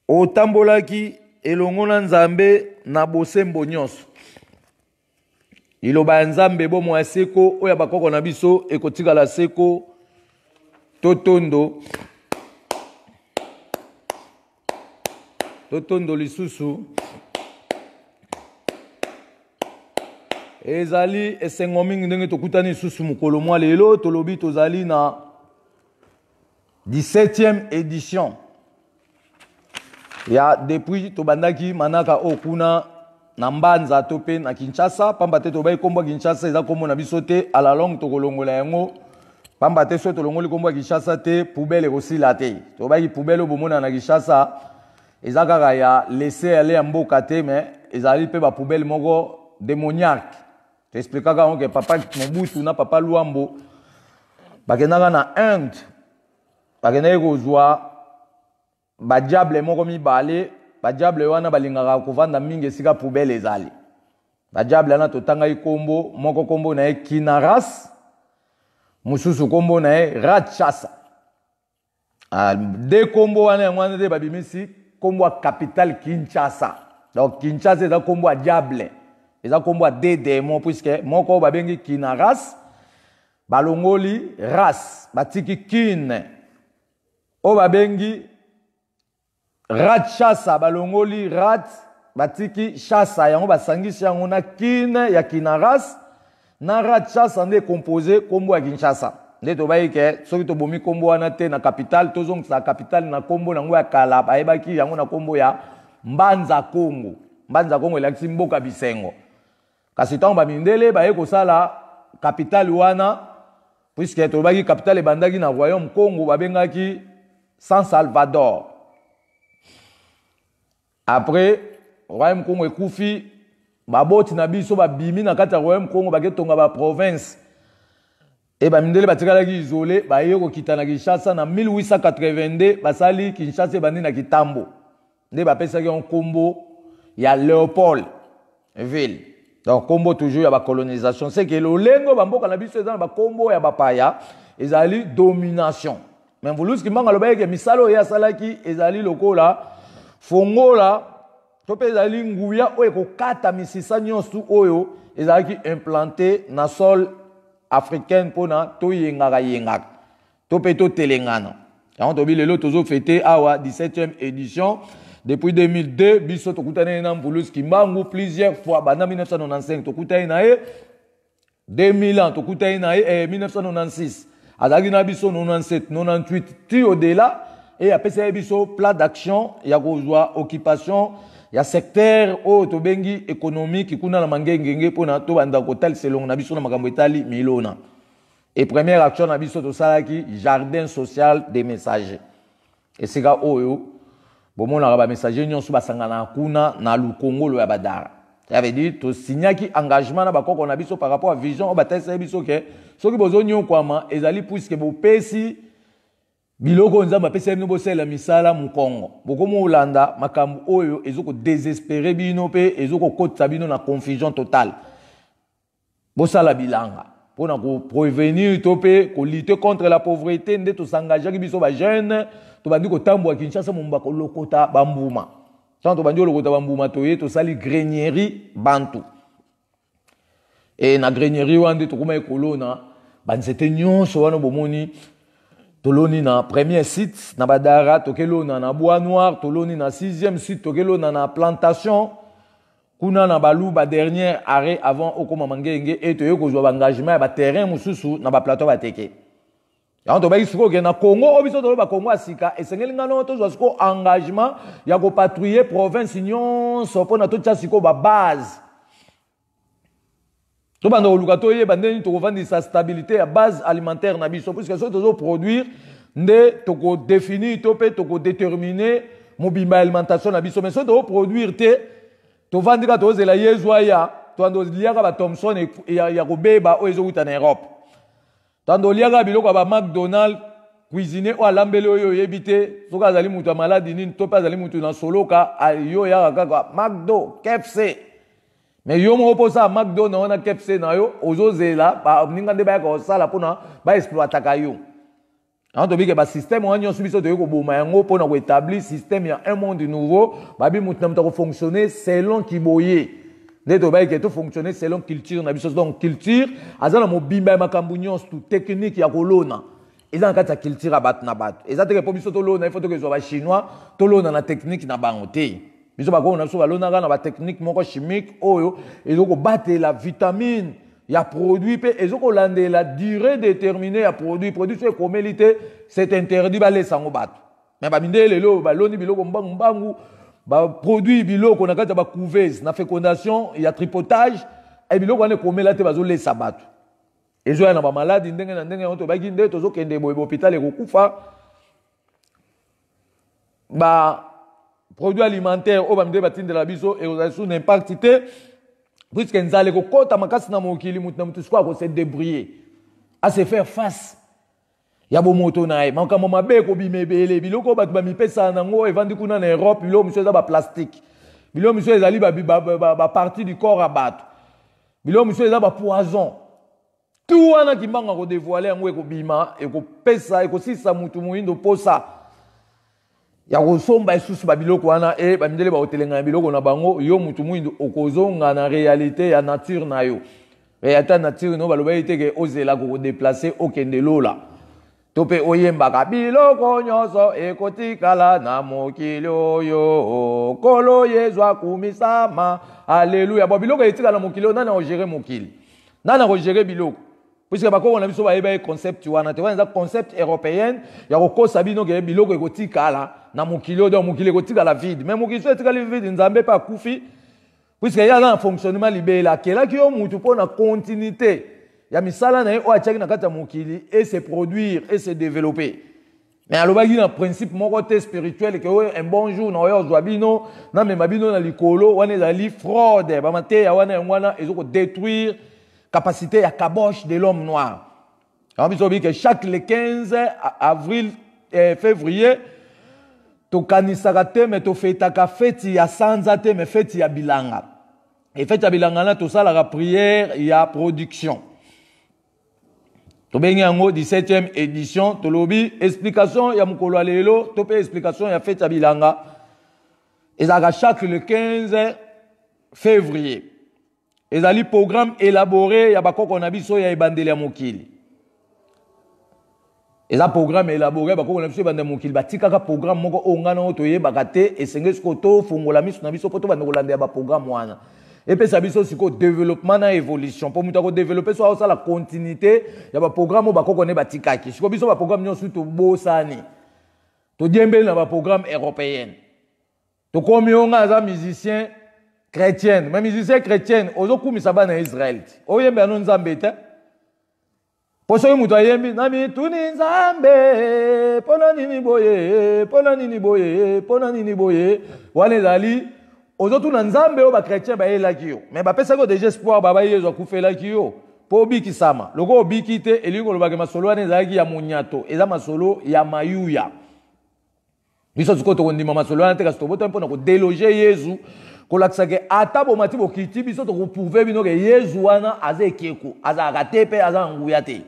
otambolaki elongo na nzambe na bosembo nyonso. Iloba ya nzambe bomo ya seko oya bakoko na biso ekotikala seko totondo lisusu ezali esengo mingi ndenge tokutani lisusu mukolo mwa lelo tolobi tozali na 17e édition ya depuis tobandaki manaka okuna na Mbanza to pe na Kinshasa pamba te to bai kombo Kinshasa eza kombo na biso te à la longue to kolongola yango pamba te so to longoli kombo Kinshasa te poubelle kosila te to bai poubelle bomona na Kinshasa eza kaka ya laisser aller mboka te mais ezali pe ba poubelle moko démoniaque te expliquer ka que papa Mobutu na papa Luambo bakendaka na Inde bakendaka kozwa ba diable moko mibale ba diable wana balingaka kovanda mingi esika poubelle ezali ba diable na totanga ikombo moko kombo na Kinaras mususu kombo na Ratchasa de kombo wana yango de babimisi kombo capital Kinshasa donc Kinshasa eza kombo a diable eza kombo a de démon puisque moko babengi Kinaras balongoli ras batiki kin o babengi Ratchasa balongoli rat batiki chasa yango basangisi yango na kin ya Kinaras na Ratchasa nde composé kombo ya Kinshasa nde to bayi ke soki to bomi kombo wana te na capital tozong sa capital na kombo nango ya kala bayebaki yango na kombo ya Mbanza Kongo elakisi mboka bisengo kasi tango bamindele baye kosala capital wana puisque to baki capital ebandaki na royaume Congo babengaki San Salvador. Après, Royaume Congo ekufi, baboti na biso babimi na kati ya Royaume Congo baketonga ba province. Et bamindele batikalaki isolé, baye kokita na Kinshasa na 1882 basali Kinshasa bandi na Kitambo. Nde bapesaki un combo ya Léopold ville. Donc combo toujours ya ba colonisation, c'est que lolengo bamboka na biso ezana ba combo ya bapaya ezali domination. Mais voluski manga lobaye ke misalo ya salaki ezali lokola fongola tope ezali nguya oyo kokata misisa nyonso oyo ezalaki implanté na sol africaine pona to yengaka tope to telengana yango tobi lelo tozo fêter awa 17e édition depuis 2002 biso tokutana na Mpuluski Mbangu plusieurs fois bana 1995 tokutana na ye 2000 ans tokutana na ye 1996 azaki na biso 97 98 ti au-delà et après biso plan d'action ya kozwa occupation ya secteur o to bengi économique kuna na mangengenge pona to banda kotal selon na biso na makambo etali milona et première action na biso to salaki jardin social des messagers et c'est ga oyo bomona ba messager nyonso basangana kuna na lukongolo ya badara ça veut dire to signaki engagement na bakoko na biso par rapport à vision o batesa biso ke soki bozo nyokwama ezali puisque bo pesi biloko nzamba pesa bino bosela misala mu Congo bokomo Olanda makambo oyo ezoko désespérer bino pe ezoko kotsa bino na confusion totale bosala bilanga pona ko prévenir topé ko lutter contre la pauvreté nde to s'engager biso ba jeune to bandi ko tambwa Kinshasa mumba ko lokota bambuma tant to bandi lokota bambuma to ye to sali grenieri bantu et na grenieri wande to kuma ekolona banzete nyonso wana bomoni toloni na premier site na badara tokelona na bois noir toloni na 6e site tokelona na plantation kuna na balu ba dernier arrêt avant okoma mangenge et to yoko zwa engagement ba terrain mususu na ba plateau bateke yango to baki siko ke na Congo obiso to ba Congo asika esengeli ngano to zwa siko engagement ya ko patrouiller province nyonso pona to tsa siko ba base to bando luka to ye bandeni to vandi sa stabilité à base alimentaire na biso puisque so to produire nde to ko définir to pe to ko déterminer mobimba alimentation na biso mais so to produire te to vandi ka to zela yezwa ya to ando liaka ba Thomson ya ko beba o ezokuta na Europe to ando liaka biloko ba McDonald cuisiner o alambele oyo yebite soka azali mutu maladi nini to pa azali mutu na soloka ayo ya kaka McDo KFC mais yo mo posa McDo na wana KFC na yo ozozela ba ninga nde ba ko sala pona ba exploiter ka yo en to bi ke ba système wanyo subiso to ko boma yango pona ko établir système ya un monde nouveau ba bi mutu na ko fonctionner selon kiboye nde to ba ke to fonctionner selon culture na biso donc culture azana mo bimba makambu nyonso tout technique ya kolona eza nkata culture abat na bat eza te ke po biso to lona il faut to ke zo ba chinois to lona na technique na bango te biso bako na so balona na ba technique moko chimique oyo ezoko battre la vitamine ya produit pe ezoko lande la durée déterminée ya produit so komélité c'est interdit ba lesango bat mais ba mindele lo baloni biloko mbangu produit biloko na kati ba couveuse na fécondation ya tripotage et biloko wana komela te bazo lesa bato ezo na ba maladi ndenge na ndenge on to baki nde tozo kende boye hôpital ekokufa ba produits alimentaires o ba mde batindela biso et aux sous impact te puisque nzale ko kota makasi na mokili mutu na mutu sikwa ko se débrouiller à se faire face ya bo moto na ye makambo mabe ko bimebele biloko bato ba mipesa nango evandi kuna na Europe biloko monsieur za ba plastique biloko monsieur ezali ba partie du corps à bato biloko monsieur za ba poison tout wana kimbanga ko dévoiler yango ko bima e ko pesa e ko sisa mutu muindo posa ya ko somba esusu ba biloko wana e ba mindele ba hotelenga biloko na bango yo mutu muindo okozonga na réalité ya nature na yo réalité nature no ba loba iteke ozela ko déplacer okende lola tope oyembaka biloko nyonso ekotikala na mokili oyo kolo Yesu akumisama alléluia bo biloko etikala na mokili nana ogere mokili nana ogere biloko puisque bako na biso ba concept wana te wana concept européen ya kokosa bino ke biloko ekotikala na mokili oyo mokili ekotikala vide mais mokili so etikala vide nzambe pa kufi puisque ya na fonctionnement libela kela ki yo mutu pona continuité ya misala na o achaki na kata mokili et se produire et se développer mais alobaki na principe moko te spirituel que un bon jour na oyo zwabino na mema bino na likolo wana ezali fraude ba mate ya wana ezoko détruire capacité ya caboche de l'homme noir on dit que chaque le 15 avril février to kanisaka te mais to fetaka feti ya sanza te mais feti ya bilanga et feti ya bilanga na to sala la prière ya production. Tobengi yango 17e édition tolobi explication ya mukolo lelo tope explication ya fête ya bilanga ezaka chaque le 15 février ezali programme élaboré ya bakoko na biso ya ebandeli ya mokili eza programme élaboré bakoko na biso ya ebandeli ya mokili batikaka programme moko ongana oyo toyebaka te esenge siko tofungola miso na biso po tobanda kolandela ba programme wana et puis ça biso siko développement na évolution pour muta ko développer so ça la continuité ya ba programme ba ko connaît batikaki siko biso ba programme nyo surtout bosani to diembeli na ba programme européen to komi onga za musicien chrétien mais musicien chrétien ozo kumisa ba na Israël oyembe anu nzambe te poso yo muta yembi nami tuni nzambe pona nini boye pona nini boye pona nini boye wane zali ozotu na nzambe o ba chrétien ba elaki yo mais ba pesa ko déjà espoir ba yezo akufela ki yo po biki sama loko biki te elingo lobake masolo ane zaki ya munyato eza masolo ya mayuya biso tuko to ndima masolo ane te ka sto boto mpona ko déloger Yesu ko lakisa ke ata bo mati bo kiti biso to ko prouver bino ke Yesu wana azekeko azaka tepe azanguya te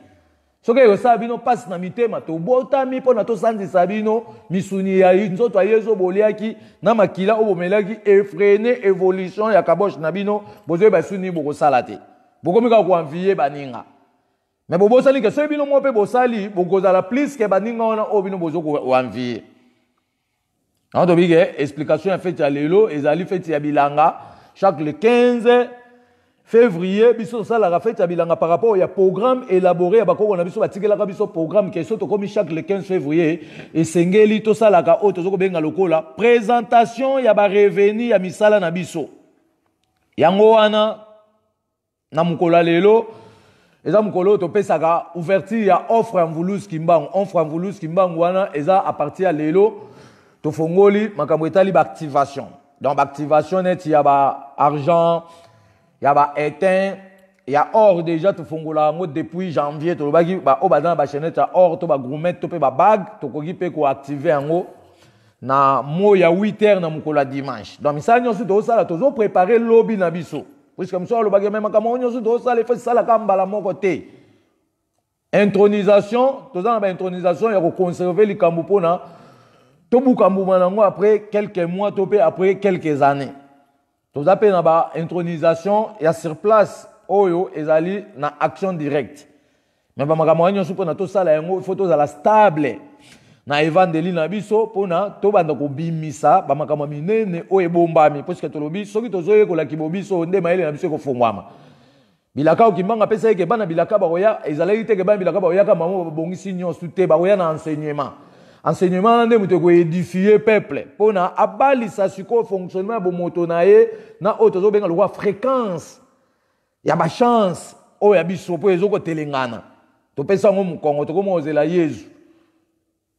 soke yo sabino passe na mitema to botami pona to sanzisa bino misuni ya nzoto Yesu boliaki na makila obomelaki effréner évolution ya kaboche na bino bozo ba suni boko salate bokomika ko envier baninga mais bobosali ke so bino mo pe bosali bokozala plus ke baninga wana obino bozo ko envier on doit dire explication en fait ya lelo ezali fête ya bilanga chaque le 15 février biso sala la fête ya bilanga par rapport ya programme élaboré ba ko na biso batikela ka biso programme ke so to komi chaque le 15 février et sengeli to sala ka o to zo ko benga lokola présentation ya ba revenu ya misala na biso yango wana na mukola lelo eza mukolo to pesaka ouverture ya offre en Vulus Kimbangu wana eza à partir ya lelo to fongoli makambo etali ba activation donc activation net ya ba argent ya ba éteint ya or déjà to fongola ngo depuis janvier to lobaki ba o bazana ba chaîne ta or to ba gourmet to pe ba bag to koki pe ko activer ngo na mo ya 8h na mukola dimanche donc misala nyonso to sala to zo préparer lobby na biso puisque mso lobaki même makambo nyonso to sala faut sala kambala moko te intronisation to za ba intronisation ya ko conserver likambo pona to bukambu manango après quelques mois to pe après quelques années. Tout appelle na ba intronisation ya sur place oyo ezali na action directe. Mais ba makambo nyo supo na to sala yango faut to la stable na evangeli na biso pona to banda ko bimisa ba makambo minene oyo bombami parce que to lobi soki to zoye ko la kibobiso nde maele na biso ko fongwama. Bilaka okimbanga pesa yeke bana bilaka ba oya ezali te ke bana bilaka ba oya ka mamo bongisi nyo sute ba oya na enseignement. enseignement nde mutu ko édifier peuple pona abali sa siko fonctionnement bo moto na ye na otozo benga lokwa fréquence ya ba chance o ya biso po ezoko telengana to pesa ngo mukongo to komo ozela Yesu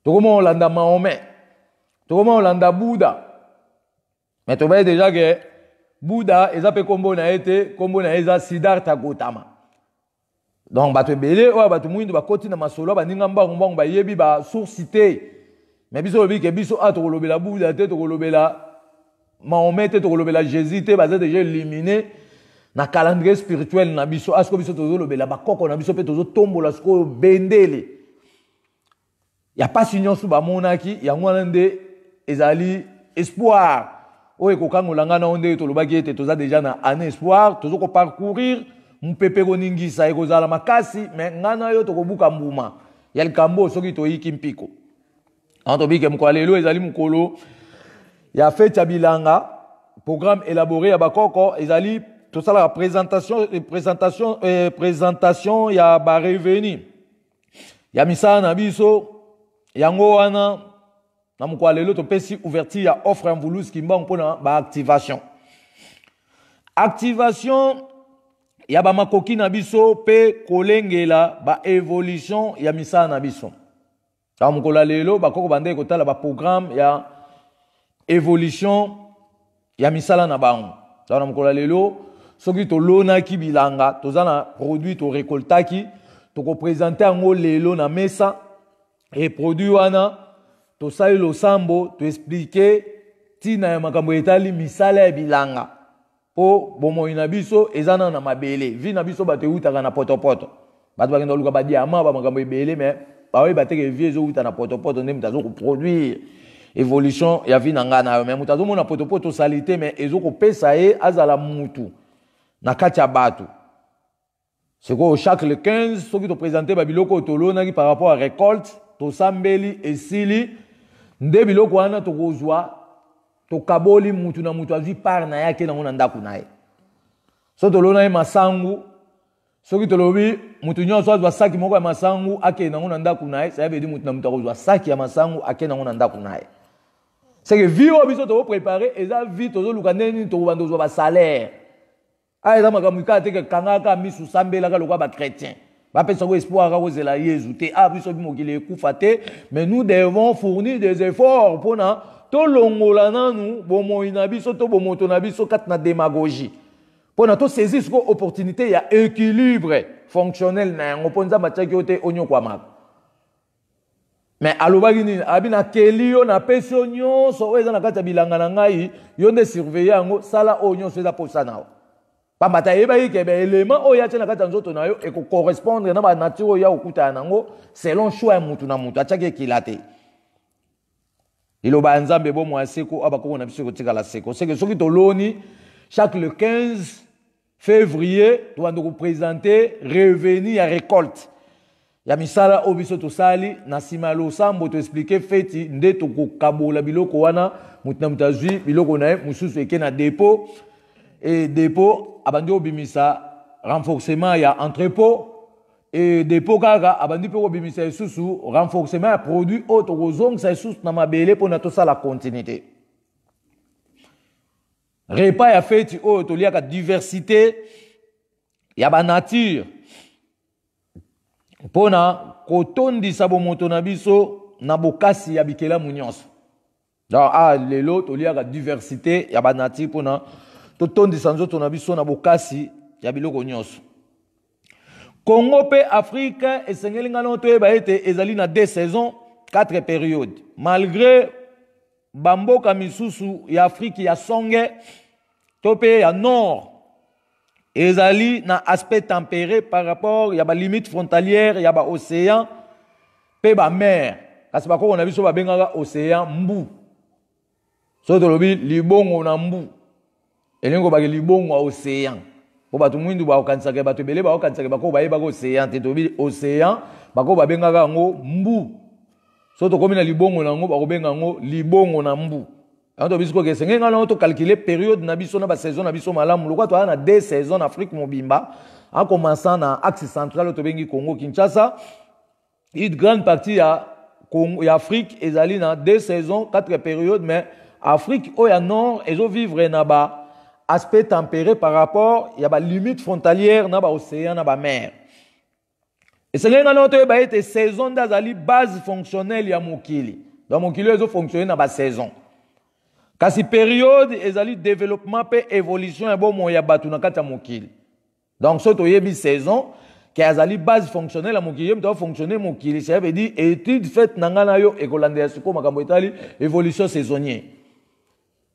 to komo olanda Mahomet to komo olanda Bouddha mais to ba déjà que Bouddha ezape kombo na ete kombo na eza Siddhartha Gautama donc bato belé o bato muindo bakoti na masolo baninga mbango ba yebi ba sourcité mais biso lobi ke biso a to kolobela Bouddha te to kolobela Mahomet te to kolobela Jésus te baza déjà éliminé na calendrier spirituel na biso asko biso to kolobela bakoko na biso pe to tombola sko bendele ya pas union su ba monaki ya ngwana nde ezali espoir o ekokangola ngana onde to lobaki ete toza déjà na année espoir to ko parcourir mpepe koningisa ekozala makasi mais ngana yo to kobuka mbuma ya likambo soki to yiki mpiko anto bike mkwalelo ezali mukolo ya fête ya bilanga programme élaboré ya bakoko ezali tout ça la présentation ya ba revenu ya misana na biso yango wana na mkwalelo to pesi ouverture ya offre en voulous kimba mpona ba activation ya ba makoki na biso pe kolengela ba évolution ya misana na biso. Ta mukola lelo bakoko bande kotala ba programme ya évolution ya misala na bango. Ta mukola lelo soki to lona ki bilanga toza na produit to récoltaki to ko présenter ngo lelo na mesa et produit wana to sali lo sambo to expliquer tina ya makambo etali misala ya bilanga. Po bomo inabiso ezana na mabele vi na biso bato utaka na potopoto bato bakenda luka ba diamant ba makambo ebele mais bawe bateke vie zo uta na potopoto ndem tazo ko produire évolution ya vi na ngana mais mutazo mona potopoto salité mais ezo ko pesa e azala mutu na kati ya batu c'est quoi chaque le 15 soki to présenter ba biloko tolona ki par rapport à récolte to sambeli esili nde biloko wana to kozwa to kaboli mutu na mutu azwi par na yake na ngona ndaku nae so to lona masangu soki to lobi mutu nyonso azwa saki moko ya masangu ake na ngona ndaku nae ça veut dire mutu na mutu azwa saki ya masangu ake na ngona ndaku nae c'est que vie obiso to préparer eza vie to luka ndeni to bando ba salaire a eza makamika te ke kangaka misu sambela ka lokwa ba chrétien ba pesa ko espoir ka kozela Yesu te a biso bimokile ekufa te mais nous devons fournir des efforts pour na to longola nanu bomo inabiso to bomoto na biso kat na démagogie pona to saisir ko opportunité ya équilibre fonctionnel na yango ponza mataki ote onyo kwa maka mais alobaki nini abina kelio na peso nyonso eza na kati ya bilanga na ngai yo nde surveiller yango sala onyo so eza posa nawo pambata yeba yike be élément oyo atia na kati ya nzoto na yo eko correspondre na ba nature ya okuta nango selon choix ya mutu na mutu atiaki kilate iloba nzambe bo mwaseko abakoko na biso kotikala seko c'est que soki toloni chaque le 15 février to bando ko présenter revenu ya récolte ya misala obiso to sali na simalo sambo to expliquer feti nde to ko kabola biloko wana mutu na mutazwi biloko na mususu eke na dépôt et dépôt abandi obimisa renforcement ya entrepôt et dépôt kaka abandi pe obimisa isusu renforcement ya produit auto kozongisa isusu na mabele pona to sala continuité repas ya feti o to liaka diversité ya ba nature pona kotondisa bomoto na biso na bokasi ya bikela munyonso donc lelo to liaka diversité ya ba nature pona to tondisa nzoto na biso na bokasi ya biloko nyonso Congo pe Afrique esengeli ngana toyeba ete ezali na 2 saisons 4 périodes malgré bamboka misusu ya Afrique ya songe to pe ya nord ezali na aspect tempéré par rapport ya ba limite frontalière ya ba océan pe ba mer kasi bakoko na biso babengaka océan mbu so tolobi libongo na mbu elengo ba libongo wa océan po batu mwindu ba okansaka batu bele ba okansaka bako ba yeba ko océan te tobi océan bako babengaka ngo mbu so to komi na libongo na ngo bako benga ngo libongo na mbu anto bisiko ke sengenga na to calculer période na biso na ba saison na biso malamu lokwa to na 2 saisons en Afrique mobimba en commençant na axe central to bengi Congo Kinshasa une grande partie ya Congo et Afrique ezali na 2 saisons 4 périodes mais Afrique au nord ils vivre na ba aspect tempéré par rapport il y a ba limite frontalière na ba océan na ba mer. Et c'est là notre ba été saison d'azali base fonctionnelle ya mokili. Donc mokili ezo fonctionner na ba saison. Kasi période ezali développement pe évolution ya bon moya batu na kata mokili. Donc soto yebi saison qui azali base fonctionnelle à mokili doit fonctionner mokili ça veut dire étude faite na ngana yo ekolanda siko makambo etali évolution saisonnière.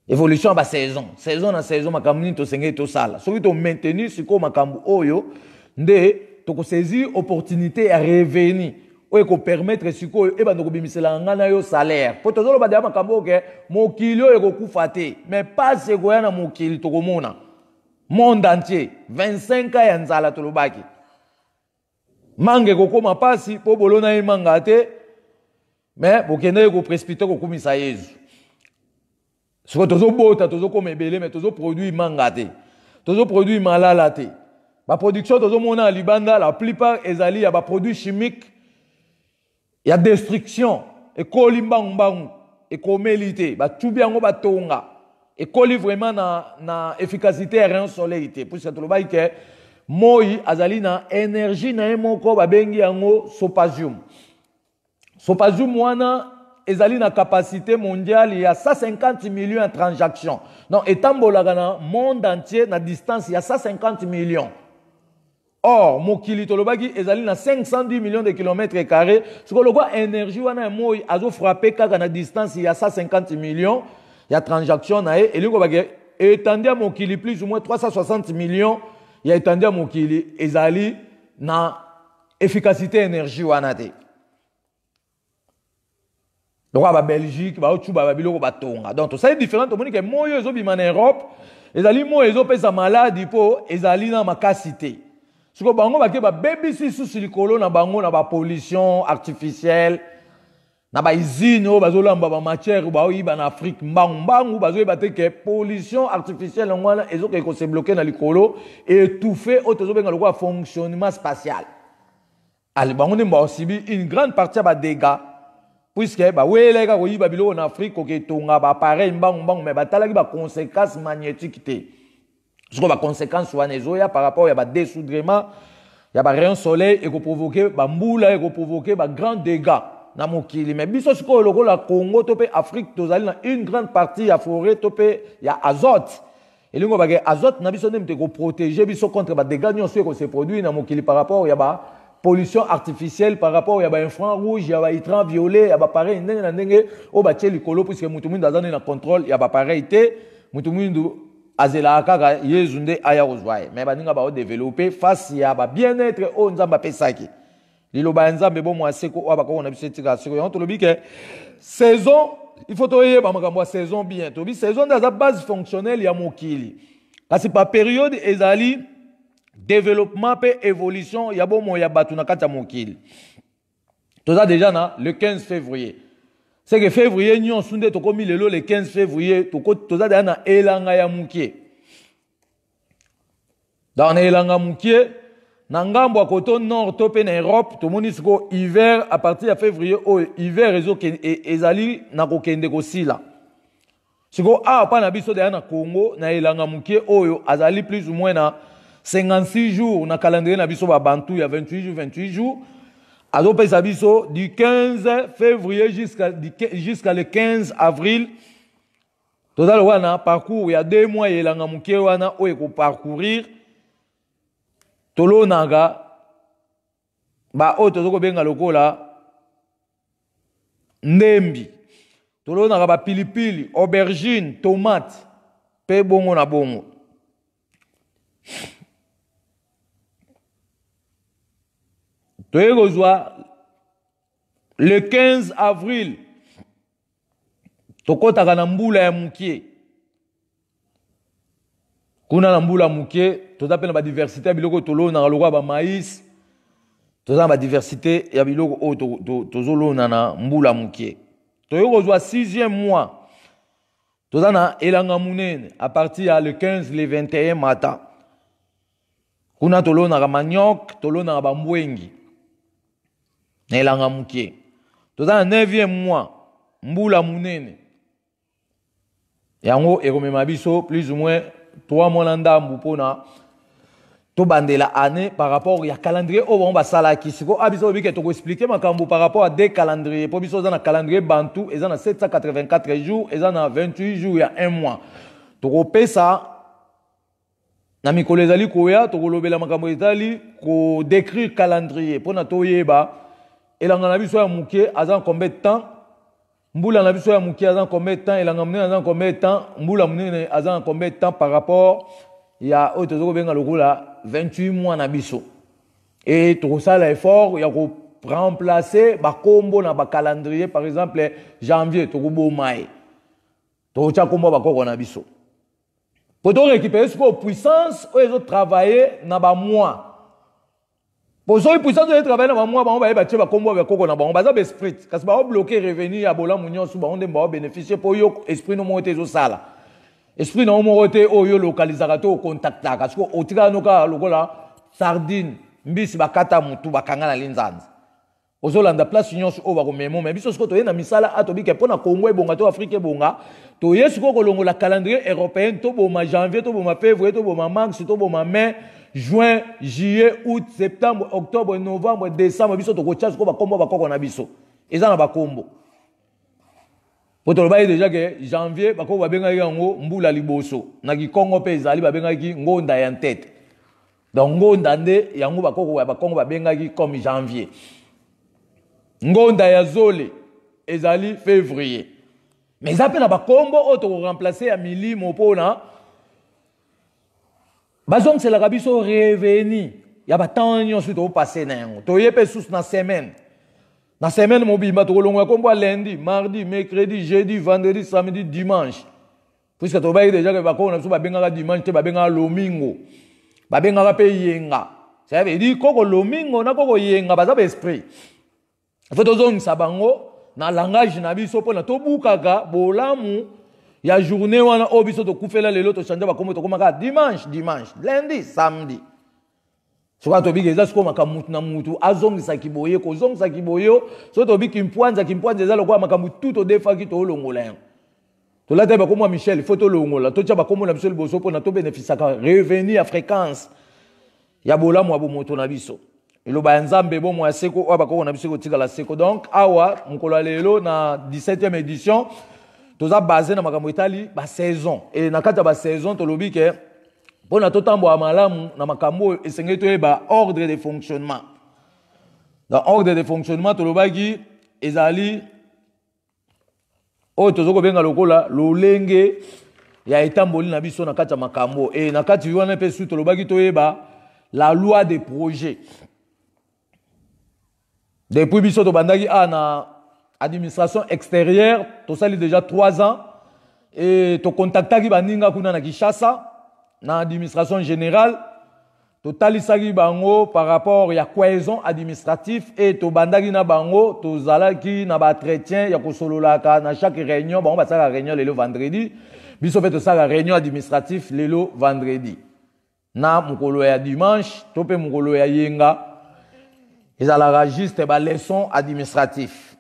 Évolution à ba saison. Saison na saison makambo ni to senge to sala. Soki to maintenir siko makambo oyo nde to saisir opportunité à revenir ou ko permettre siko e ba ndoko bimisela ngana yo salaire po tozolo ba dama kambo ke mokili yo ekokufa te mais pas se goya na mokili to komona monde entier 25 ans ya nzala to lobaki mange kokoma pasi po bolona e manga te mais bokende ko précipiter ko komisa Yesu siko tozo bota tozo koma ebele mais tozo produit manga te tozo produit malala te ba production tozo mona libanda la plupart ezali ya ba produits chimiques. Il y a destruction et kolimbang et komélité ba tubiango ba tonga et koli vraiment na efficacité à rien soleil pour ça to lo ba ke moi azali na énergie na emoko ba bengi yango sopasium wana ezali na capacité mondiale il y a 150 millions de transactions donc etambola na monde entier na distance il y a 150 millions. Or, mokili tolobaki ezali na 510 millions de kilomètres carrés. Ce que le quoi énergie wana moi azo frappé kaka na distance il y a 150 millions. Il y a transaction na et lingo baki étendu à mokili plus ou moins 360 millions. Il y a étendu à mokili ezali na efficacité énergie wana te. Donc ba Belgique, ba otu ba biloko ba tonga. Donc ça est différent to moni que moi ezo bima na Europe, ezali moi ezo pesa maladie po ezali na makasité. Si vous avez un baby sous likolo na bango na ba pollution artificielle na ba usine o bazolamba ba matière ba oyiba na Afrique mbangu bazoyeba te que pollution artificielle ngwana ezoka ko se bloquer na likolo et étouffer auto benga lokwa fonctionnement spatial. Ali bango ne ba sibi une grande partie ba dégâts puisque ba welega ko yiba biloko na Afrique ko ke tonga ba appareil mbangu mais ba talaki ba conséquences magnétiques te. Ce qu'on va conséquence par rapport à dessoudrement, il y a rayon soleil et provoquer mboula et provoquer grand dégâts na mokili mais biso ce ko la Congo topé Afrique tozali na une grande partie ya forêt topé il y a azote et lingo ba azote na biso ndemte ko protéger biso contre ba dégâts nyonso ko se produit na mokili par rapport ya ba pollution artificielle par rapport ya ba infrarouge ya ba ultraviolet ya ba pareil ndenge na ndenge o ba tie likolo puisque mutu mundu azana na contrôle ya ba pareil te mutu mundu azela kaka yezunde aya ozwaye mais baninga ba développer face ya ba bien-être o nzamba pesaki liloba nzambe bo mwaseko o ba ko na bisetika siko yon to lobi ke saison il faut toyer ba makambo saison bien to bi saison dans la base fonctionnelle ya mokili kasi pa période ezali développement pe évolution ya bo moya batu na kata mokili to za déjà na le 15 février. C'est que février, nous sommes commis le 15 février, tout ça dans elanga ya mukie. Dans elanga mukie, nangambo à côté nord topé en Europe, tout le monde dit hiver à partir de février, hiver ezali na kokende kosila. Siko pas na biso na Congo na elanga mukie oyo azali plus ou moins na 56 jours na calendrier na biso ba bantu ya 28 jours. Alors, du 15 février jusqu'à le 15 avril, tout à l'heure, parcours, il y a 2 mois, il y a un parcourir. Tolo naga, ba o tozo benga lokola ndembi. Tolo naga ba pilipili, aubergine, tomate, pe bongo na bongo. Le 15 avril, tokota kana mbula ya mukie. Kuna na mbula mukie, tozape na ba diversité ya biloko tolo na lokwa ba maïs. Toza ba diversité ya biloko o tozolo na mbula mukie. Toyokozwa 6e mois. Toza na elanga munene à partir ya le 15 le 21 matin. Kuna tolo na manioc, tolo na ba mbwengi. Elanga mukie. Toza na 9e mois mbula munene yango ekomema biso plus ou moins 3 mois na ndambu pona to bandela année par rapport ya calendrier au bon basala ki siko abiso bike to ko expliquer makambu par rapport à des calendriers po biso za na calendrier bantu eza na 784 jours eza na 28 jours ya 1 mois to ko pesa na mikolo ezali koya to ko lobela makambo ezali ko décrire calendrier pona to yeba elanga na biso ya muke aza combien de temps mbula na biso ya muke aza combien de temps elanga munene aza combien de temps mbula munene aza combien de temps par rapport ya otozo benga lokula 28 mois na biso et to sala effort ya ko remplacer ba kombo na ba calendrier par exemple janvier to ko bomai to cha kombo ba koko na biso pour to récupérer ce puissance o ezo travailler na ba mois pour so puissance de travailler na ba mois ba ba tie ba kombo ba koko na ba ba za esprit kasi ba bloquer revenu ya bola munyo su ba onde ba bénéficier pour yo esprit no mo ezo sala esprit na omorote oyo localisaka to contactaka parce que otika noka lokola sardine mbisi bakata mutu bakanga na linzanza ozolanda place nyonso o ba komemo mais biso siko to yena misala atobike pona Congo ebonga to Afrique ebonga to yesu ko kolongola calendrier européen to boma janvier to boma février to boma mars to boma mai juin juillet août septembre octobre novembre décembre biso to ko tcha ko ba kombo ba koko na biso eza na ba kombo. Pour le bail déjà que janvier, bako babenga yango mbula liboso. Na ki Congo pe ezali babenga ki ngonda ya tête. Donc ngonda nde yango bako babenga ki comme janvier. Ngonda ya zole ezali février. Mais ça pe na bakombo auto remplacer ya milimo pona. Bazong c'est la rabiso revenu. Ya ba temps nyonso to passer na yango. To yepe sous na semaine. La semaine, mon bimba, tu as combo lundi, mardi, mercredi, jeudi, vendredi, samedi, dimanche. Puisque tu as déjà que tu as dimanche, tu as lomingo. Tu as yenga. Ça veut dire que lomingo, na koko yenga, tu as esprit. Il faut que tu aies na langage na biso pona to bukaka bolamu ya journée wana obiso to kufela lelo to chanja ba komo to komaka dimanche, lundi, samedi. Soka to bige za siko makamutu na mutu azongisa kiboye ko zongisa kiboyo so to biki kimpwanza za lokwa makamutu to defa ki to longola yan to la teba komo Michel photo longola to cha ba komo na Michel boso pona to bénéfice ka revenu à fréquence ya bola mo abo moto na biso elo ba nzambe bo mo aseko aba ko na biso ko tika la seko donc awa mukolo lelo na 17e édition to za basé na makambo itali ba saison et na kata ba saison to lobike pour na totambo a malamu na makambo esengeli to eba ordre de fonctionnement. Dans ordre de fonctionnement to lobaki ezali o tozoko benga lokola lolenge ya etamboli na biso na kati ya makambo et na kati wana pe su to lobaki to eba la loi des projets. Depuis biso to bandaki na administration extérieure to sali déjà 3 ans et to contactaki baninga kuna na Kinshasa na administration générale totalisaki bango par rapport ya cohésion administratif et to bandaki na bango to zalaki na ba entretien ya kosololaka na chaque réunion bango basaka réunion lelo vendredi biso pe to saka réunion administratif lelo vendredi na mukolo ya dimanche to pe mukolo ya yenga ezalaka juste ba leçon administratif.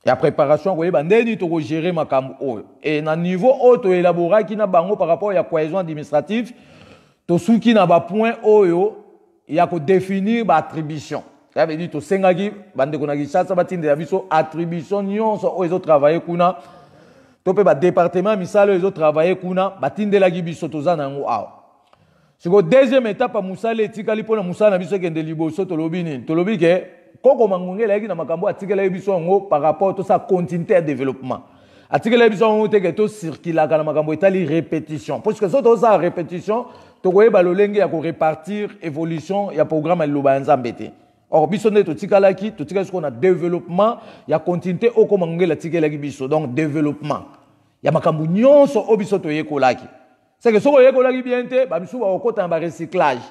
Et la préparation, vous voyez, tu gérer ma cam. Et na niveau haut, tu élaborer qui n'a bango par rapport à la cohésion administrative, tu sous qui n'a pas point haut, il y a que définir l'attribution. Ça veut dire que tu sais que bande konagi ça va tinde la viso attribution nion so aux autres travailler kuna. Tu peux ba département misalo les autres travailler kuna, ba tinde la gibiso to za nango aw. C'est que deuxième étape à musale tikali pona musala biso kende liboso to lobini. To lobi ke koko mangongela yaki na makambo atikela biso ngo par rapport to sa continuité de développement. Atikela biso ngo te ke to circula kana makambo etali répétition. Parce que so to sa répétition to koyeba lolenge ya ko répartir évolution ya programme loba nzambete. Or biso ne to tikala ki to tikala ce qu'on a développement ya continuité oko mangongela tikela biso donc développement. Ya makambo nyonso obiso to yekolaki. C'est que so yekolaki bien te ba biso ba okota ba recyclage.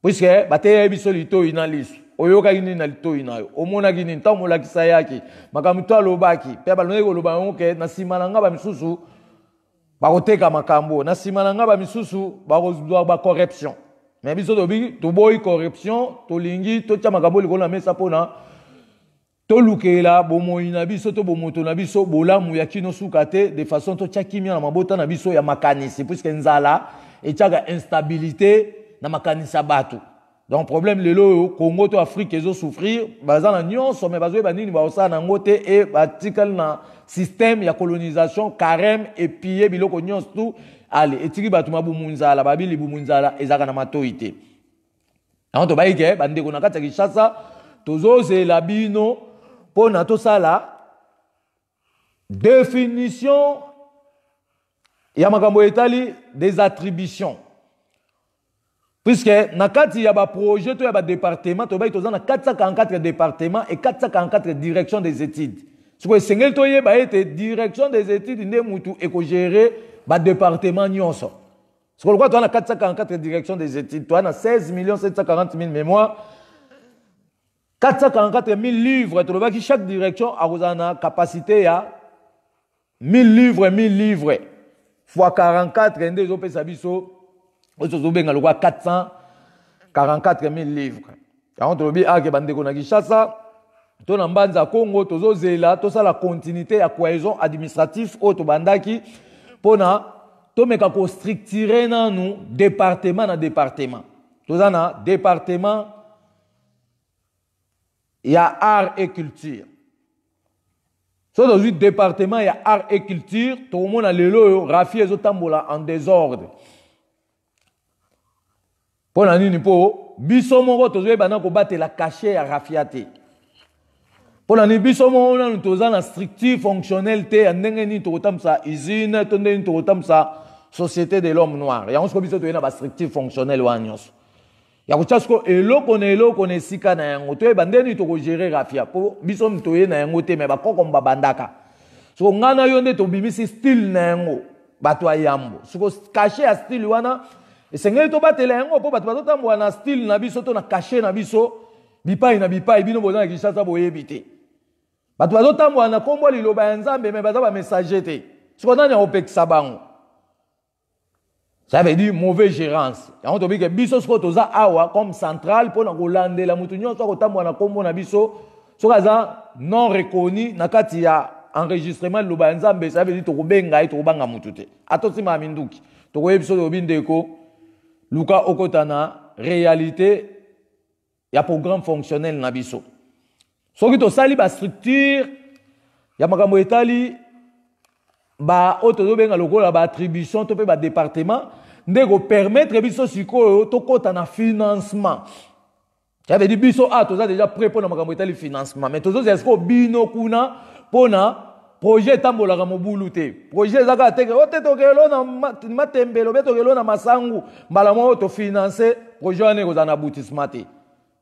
Puisque bate biso lito inalisu oyoka gini na lito inayo omona gini ntamu la kisayaki makamito alobaki pe baloneko loba ngoke na simananga ba misusu ba koteka makambo na simananga ba misusu ba kozwa ba corruption mais biso to boy corruption to lingi to tia makambo likona mesa pona tolukela bomoi na biso to bomoto na biso bolamu ya kino sukate de façon to tchakimia na mabota na biso ya makanisi puisque nzala etiaka instabilité na makanisi ya bato. Donc problème lelo Congo to Afrique ezo souffrir bazana nyonso mais bazoye banini baosa na ngote et batikal na système ya colonisation carême et piller biloko nyonso tout allez etiki bato mabumunzala babili bumunzala ezaka na matoite. Alors to baike bande ko na kati ya Kinshasa tozoze la bino pona to sala définition ya makambo etali des attributions. Puisque na kati ya ba projet to ya ba département to ba itoza na 444 départements et 444 directions des études. Ce que sengel to ye ba ete direction des études nde mutu eko gérer ba département nyonso. Ce que to na 444 directions des études, to na 16 740 000 mémoires, 444 000 livres, to ba ki chaque direction a na capacité ya 1000 livres fois 44 nde zo pesa biso. Au 444 000 livres. On te dit que bande ko na Kinshasa, to na mbanza Congo tozo zela to sa la continuité ya cohésion administratif au to bandaki pona to meka ko structurer na nous département na département. To na département ya art et culture. So dans un département ya art et culture, to mona lelo rafi ezo tambola en désordre. Pour la nini po biso moko tozoye bana ko batela cachet ya rafiate. Pour la nini biso moko na toza na structure fonctionnelle te ndenge ni to tamsa usine to ndenge ni to tamsa société de l'homme noir. Ya onsko biso to na ba structure fonctionnelle wa nyos. Ya ko tsasko eloko ne sika na yango to bande ni to ko gérer rafia po biso mto ye na yango te me ba koko mbabandaka. So ngana yo nde to bimisi style na yango bato ayambo. So cachet ya style wana et sengeli to batela yango po bato bazotambola na style na biso to na cachet na biso bipai na bipai bino boza na Kinshasa boyebi te. Bato bazotambola na kombo liloba ya Nzambe mais baza ba messager te. Siko nani opekisa bango. Ça veut dire mauvaise gérance. Et on te dit que biso siko toza awa comme central pour na kolandela mutu nyonso ko tambola na kombo na biso soko za non reconnu na kati ya enregistrement liloba ya Nzambe ça veut dire to kobenga et to kobanga mutu te. Atosi ma minduki. To koyebi so bindeko Luka okotana réalité ya programme fonctionnel na biso. Soki to sali ba structure ya makambo etali ba oto benga lokola ba attribution to pe ba département ndeko permettre biso sikoyo to kota na financement. Ça veut dire biso toza déjà prêt pour na makambo etali financement mais tozo esko bino kuna pona projet tambolaka mobulu te. Projet ezaka teke ote tokelo na matembelo betokelo na masangu mbala mo to financer projet ane ko na aboutissement te.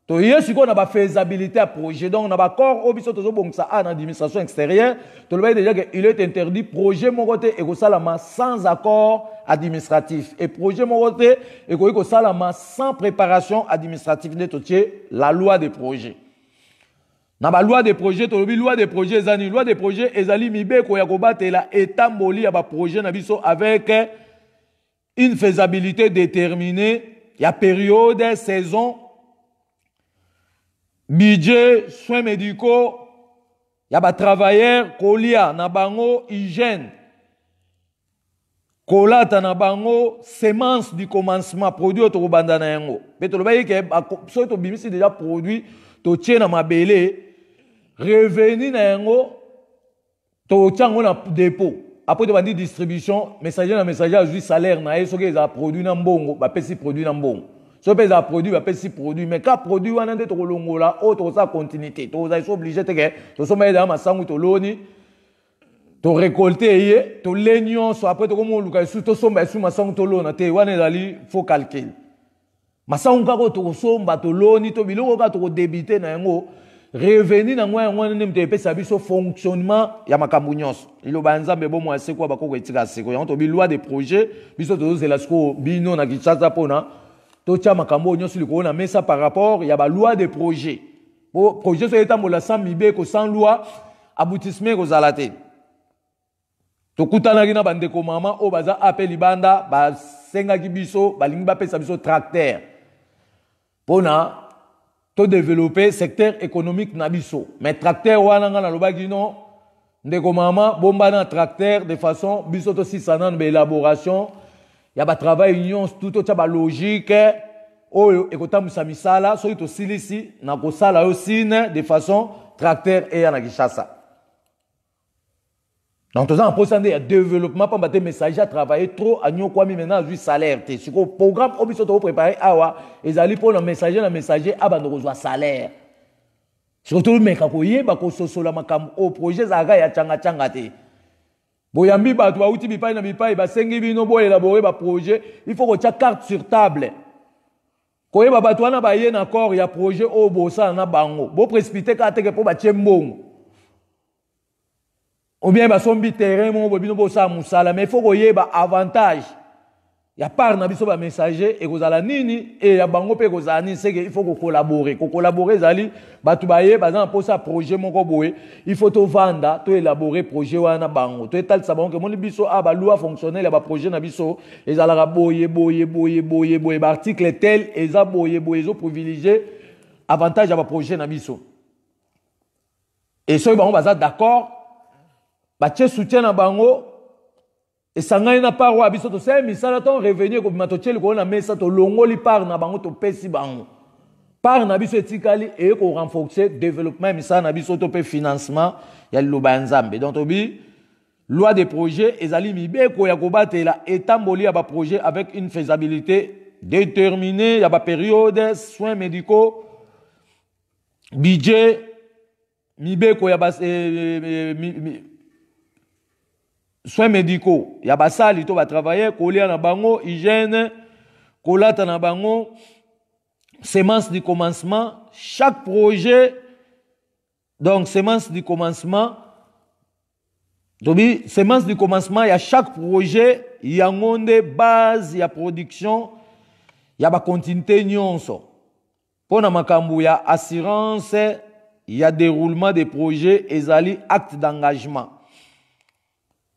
To yesiko na ba faisabilité à projet donc na ba corps obiso tozo bongsa en administration extérieure to le déjà que il est interdit projet mon côté et ko salama sans accord administratif et projet mon côté et ko salama sans préparation administrative de totier la loi des projets. Na ba loi de projet to lobi loi de projet ezani loi de projet ezali mibeko ya kobatela etamboli ya ba projet na biso avec une faisabilité déterminée ya période saison budget soins médicaux ya ba travailleurs kolia na bango hygiène kolata na bango semence du commencement produit to banda na yango peto lobi ke so to bimisi déjà produit to tie na mabele revenu na yango to tiango na dépôt après to bandi distribution messager na messager azui salaire na yeso ke za produit na mbongo ba pesi produit na mbongo so pe za produit ba pesi produit mais ka produit wana nde to kolongola o to sa continuité to za so obligé te ke to so maida masangu to loni to récolter ye to lenyon so après to komo luka su to somba su masangu to lona te wana dali faut calcul masangu ka ko to somba to loni to biloko ka to débiter na yango revenu na ngwa ngwa nemte pesa biso fonctionnement ya makambo nyonso ilo banzambe bomo asekwa bakoko etika seko yango to bi loi de projet biso to zela sko bino na Kinshasa pona to tia makambo nyonso liko na mesa par rapport ya ba loi de projet bo projet so etambola sans mibeko sans loi aboutissement ko zalate to kutana kina bandeko mama o baza appel libanda ba senga ki biso balingi ba pesa biso tracteur pona to développer secteur économique na biso. Mais tracteur wana nga na lobaki non ndeko mama bomba na tracteur de façon biso to sisana na élaboration ya ba travail union tout to ba logique oyo ekotambusa misala soki to silisi na kosala yo sine de façon tracteur et na Kinshasa. Donc, tout ça, en posant des développement, pas des messages à travailler trop, à nous, quoi, maintenant, juste salaire. C'est le programme, on peut préparer, ils allaient pour le messager, à besoin salaire. Surtout, le mec, au projet, Zaga, ya changa te. Boyambi, bah, toi, outil, bipa, na bipa, bah, sengi, bino, bo, élaborer, bah, projet, il faut que tu aies carte sur table. Quand il y a un accord, il y a projet, oh, bossa, na bango. Bo, précipiter, quand tu pour, bah, tiembon. Ou bien, son terrain, mais il faut qu'il y ait un avantage. Il y a pas de messager, et vous allez nini, et il y a bango pe kozani, c'est qu'il faut collaborer. Collaborer, zali, batubaye, bazan pour ça projet mon koboé, il faut te vendre, te élaborer projet wana bango. Tu étal sabon que mon biso a ba loi fonctionnelle, ba projet na biso, et zala boye, article tel, et za boye, zo privilégié, avantage à ba projet na biso. Et ça, bango bazan d'accord. Bache soutien na bango et sanga na parwa biso to se misala ton revenu ko matocheli ko na mesa to longoli par na bango to pesi bango par na biso etikali et ko renforcer développement misala na biso to pe financement ya loba nzambe donc tobi loi des projets ezali mibeko ya kobatela etamboli ya ba projet avec une faisabilité déterminée ya ba période soins médicaux budget mibeko ya ba soins médicaux, il y a basali to va travailler, coller na bango, hygiène, kolata na bango, sémence du commencement, chaque projet, donc sémence du commencement, sémence du commencement, il y a chaque projet, il y a une base, il y a production, il y a ba continuité nyonso. Pour na makambu, il y a assurance, il y a déroulement des projets, ezali acte d'engagement.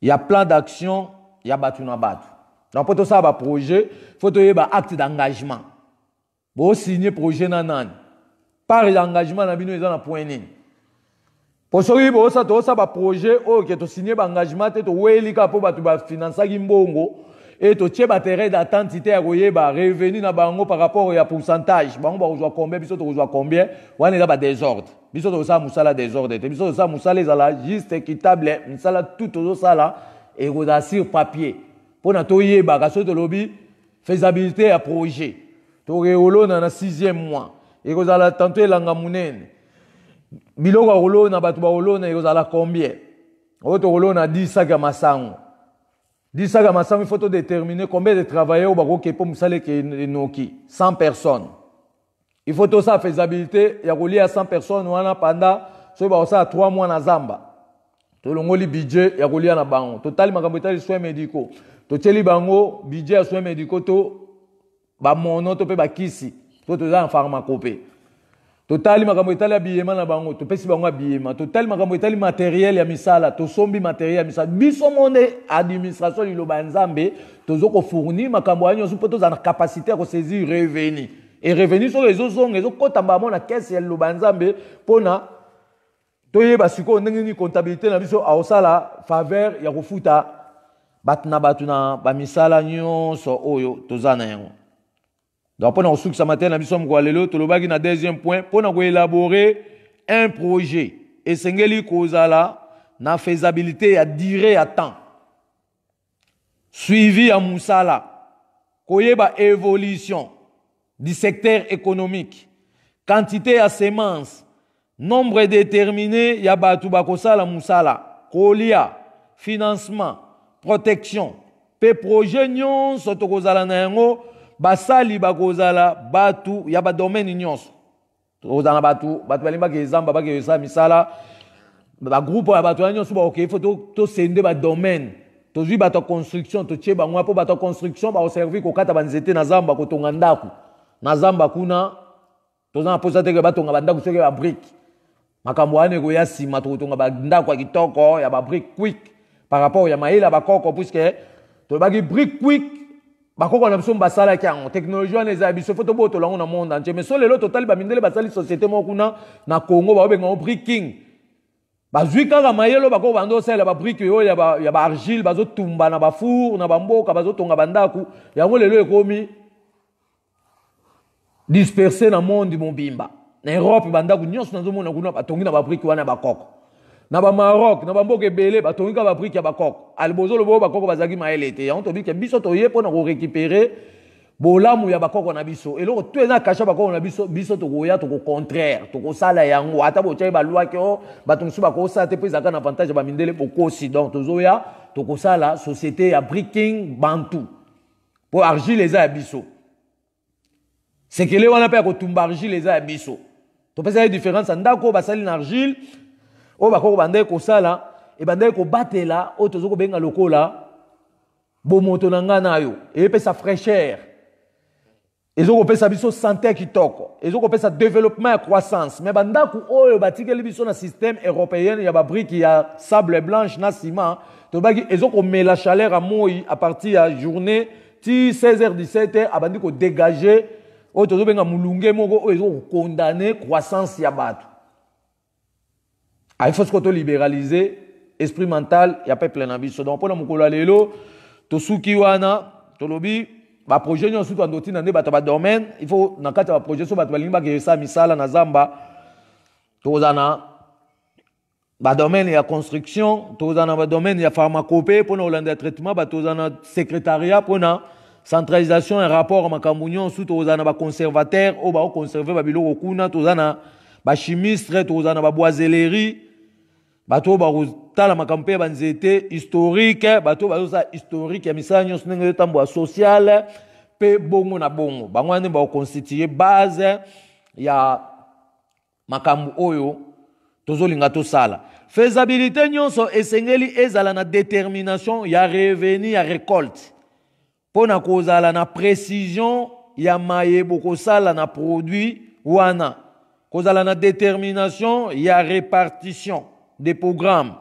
Il y a plan d'action, il y a batu na batu. Donc, pour tout ça, il y a projet, il faut qu'il y ait un acte d'engagement. Pour signer projet nanan. Par l'engagement, il y a un point. Pour ça, il y a un projet, qui est signé un engagement, qui est financer mbongo et tu as un terrain d'attente, tu as revenu par rapport au pourcentage. Tu as combien, tu as combien, tu as un désordre. Biso to sa musala désordre te biso to sa musala ezala juste équitable musala tout to sala et goda sur papier pona to yeba ka so to lobi faisabilité à projet to reolo na 6e mois et gozala tantôt elanga munene biloko rolo na batu ba rolo na gozala combien auto rolo na 10 sacs masango 10 sacs masango il faut to déterminer combien de travailleurs ba ko ke po musala ke noki 100 personnes. Il faut tout ça faisabilité, il y a relié à 100 personnes pendant ça 3 mois na zamba. Tout le budget, il y a relié à bango. Total makambo soins médicaux. To teli bango budget soins médicaux to ba mono to pe ba kisi. To en pharmacopée. Total makambo habillement na bango, to pesi bango habillement. Total makambo matériel ya misala, to sombi matériel ya misala. Biso monde administration li loba nzambe, to zoko fournir makambo anyo so poto za capacité à saisir revenu. Et revenu sur les autres zones, les autres côtés en la caisse et le banzambe pour na toye basiko ndenge comptabilité na biso a osala faveur ya kofuta batuna ba misala nyonso oyo tozana yango. Donc pour na osuki sa matin na biso mko lelo to lobaki na deuxième point pour na ko élaborer un projet et sengeli kozala na faisabilité à durée à temps. Suivi à musala koyeba évolution du secteur économique, quantité à semences, nombre déterminé, ya batu bakosala musala, kolia, financement, protection, pe projet nyonso tokozala na yango, basali bakozala batu, ya ba domaine nyonso. Tokozala batu balimba ke zamba ba ke sa misala, ba groupe ya batu nyonso ba ok, il faut to sende ba domaine. Tozui bato construction, to tie bango po bato construction ba servir ko kata banzete na zamba ko tonga ndaku. Na zamba kuna tozana posa teke batonga bandako soki ya brique makambo ane ko ya sima totonga bandako ya kitoko ya ba brique quick par rapport ya maila ba koko puisque to baki brique quick bakoko na biso basala kiango technologie wana eza biso foto boto lango na monde entier mais so lelo total ba mindele basali société mo kuna na Congo ba benga bricking bazwi kaka mayelo bakoko bando sala ba brick yo ya ba argile bazo tumba na ba four na ba mboka bazo tonga bandaku yango lelo ekomi dispersé na monde mobimba na Europe bandaku nyonso nazo mona kuna batongi na ba brick wana bakoko na ba Maroc na ba mboka ebele batongi ka ba brick ya bakoko albozo lobo bakoko bazaki mayele te yango to bi ke biso to ye pona ko récupérer bolamu ya bakoko na biso eloko to eza kasha bakoko na biso to ko ya to ko contraire to ko sala yango ata bo tshai ba loi ke o batongi ba ko sa te pesa kana avantage ba mindele bokosi donc tozoya to ko sala société ya bricking bantu po argile eza ya biso sekele wana pe ko tumba argile eza ya biso to pesa ya différence ndako basali na argile o bakoko bande ko sala e bande ko batela o tozo ko benga lokola bomoto na nga nayo e pesa fraîcheur ezoko pesa biso santé kitoko ezoko pesa développement et croissance mais bandaku oyo batikeli biso na système européen ya ba brique ya sable blanche na ciment to baki ezoko mela chaleur à moi à partir ya journée ti 16h 17h abandi ko dégager o tozo benga mulunge moko o ezoko condamner croissance ya bato il faut que libéraliser esprit mental ya peuple na biso donc pona mukolo lelo to suki wana to lobi ba projet nyo sutu andoti na nde bato ba domaine il faut na kati ba projet so bato balinga ke sa misala na zamba to zana ba domaine ya construction to zana ba domaine ya pharmacopée pona olanda traitement ba to zana secrétariat pona centralisation et rapport makambo nyonso to zana ba conservateur o ba conserver ba biloko kuna to zana ba chimiste to zana ba boisellerie bato ba tala makampe banzete historique bato ba ça historique ya misanyo snenge tambo social pe bongo na bongo bangwane ba constituer base ya makambo oyo tozolinga to sala faisabilité nyonso esengeli ezala na détermination ya revenu ya récolte pona kozala na précision ya mayebo ko sala na produit wana kozala na détermination ya répartition des programmes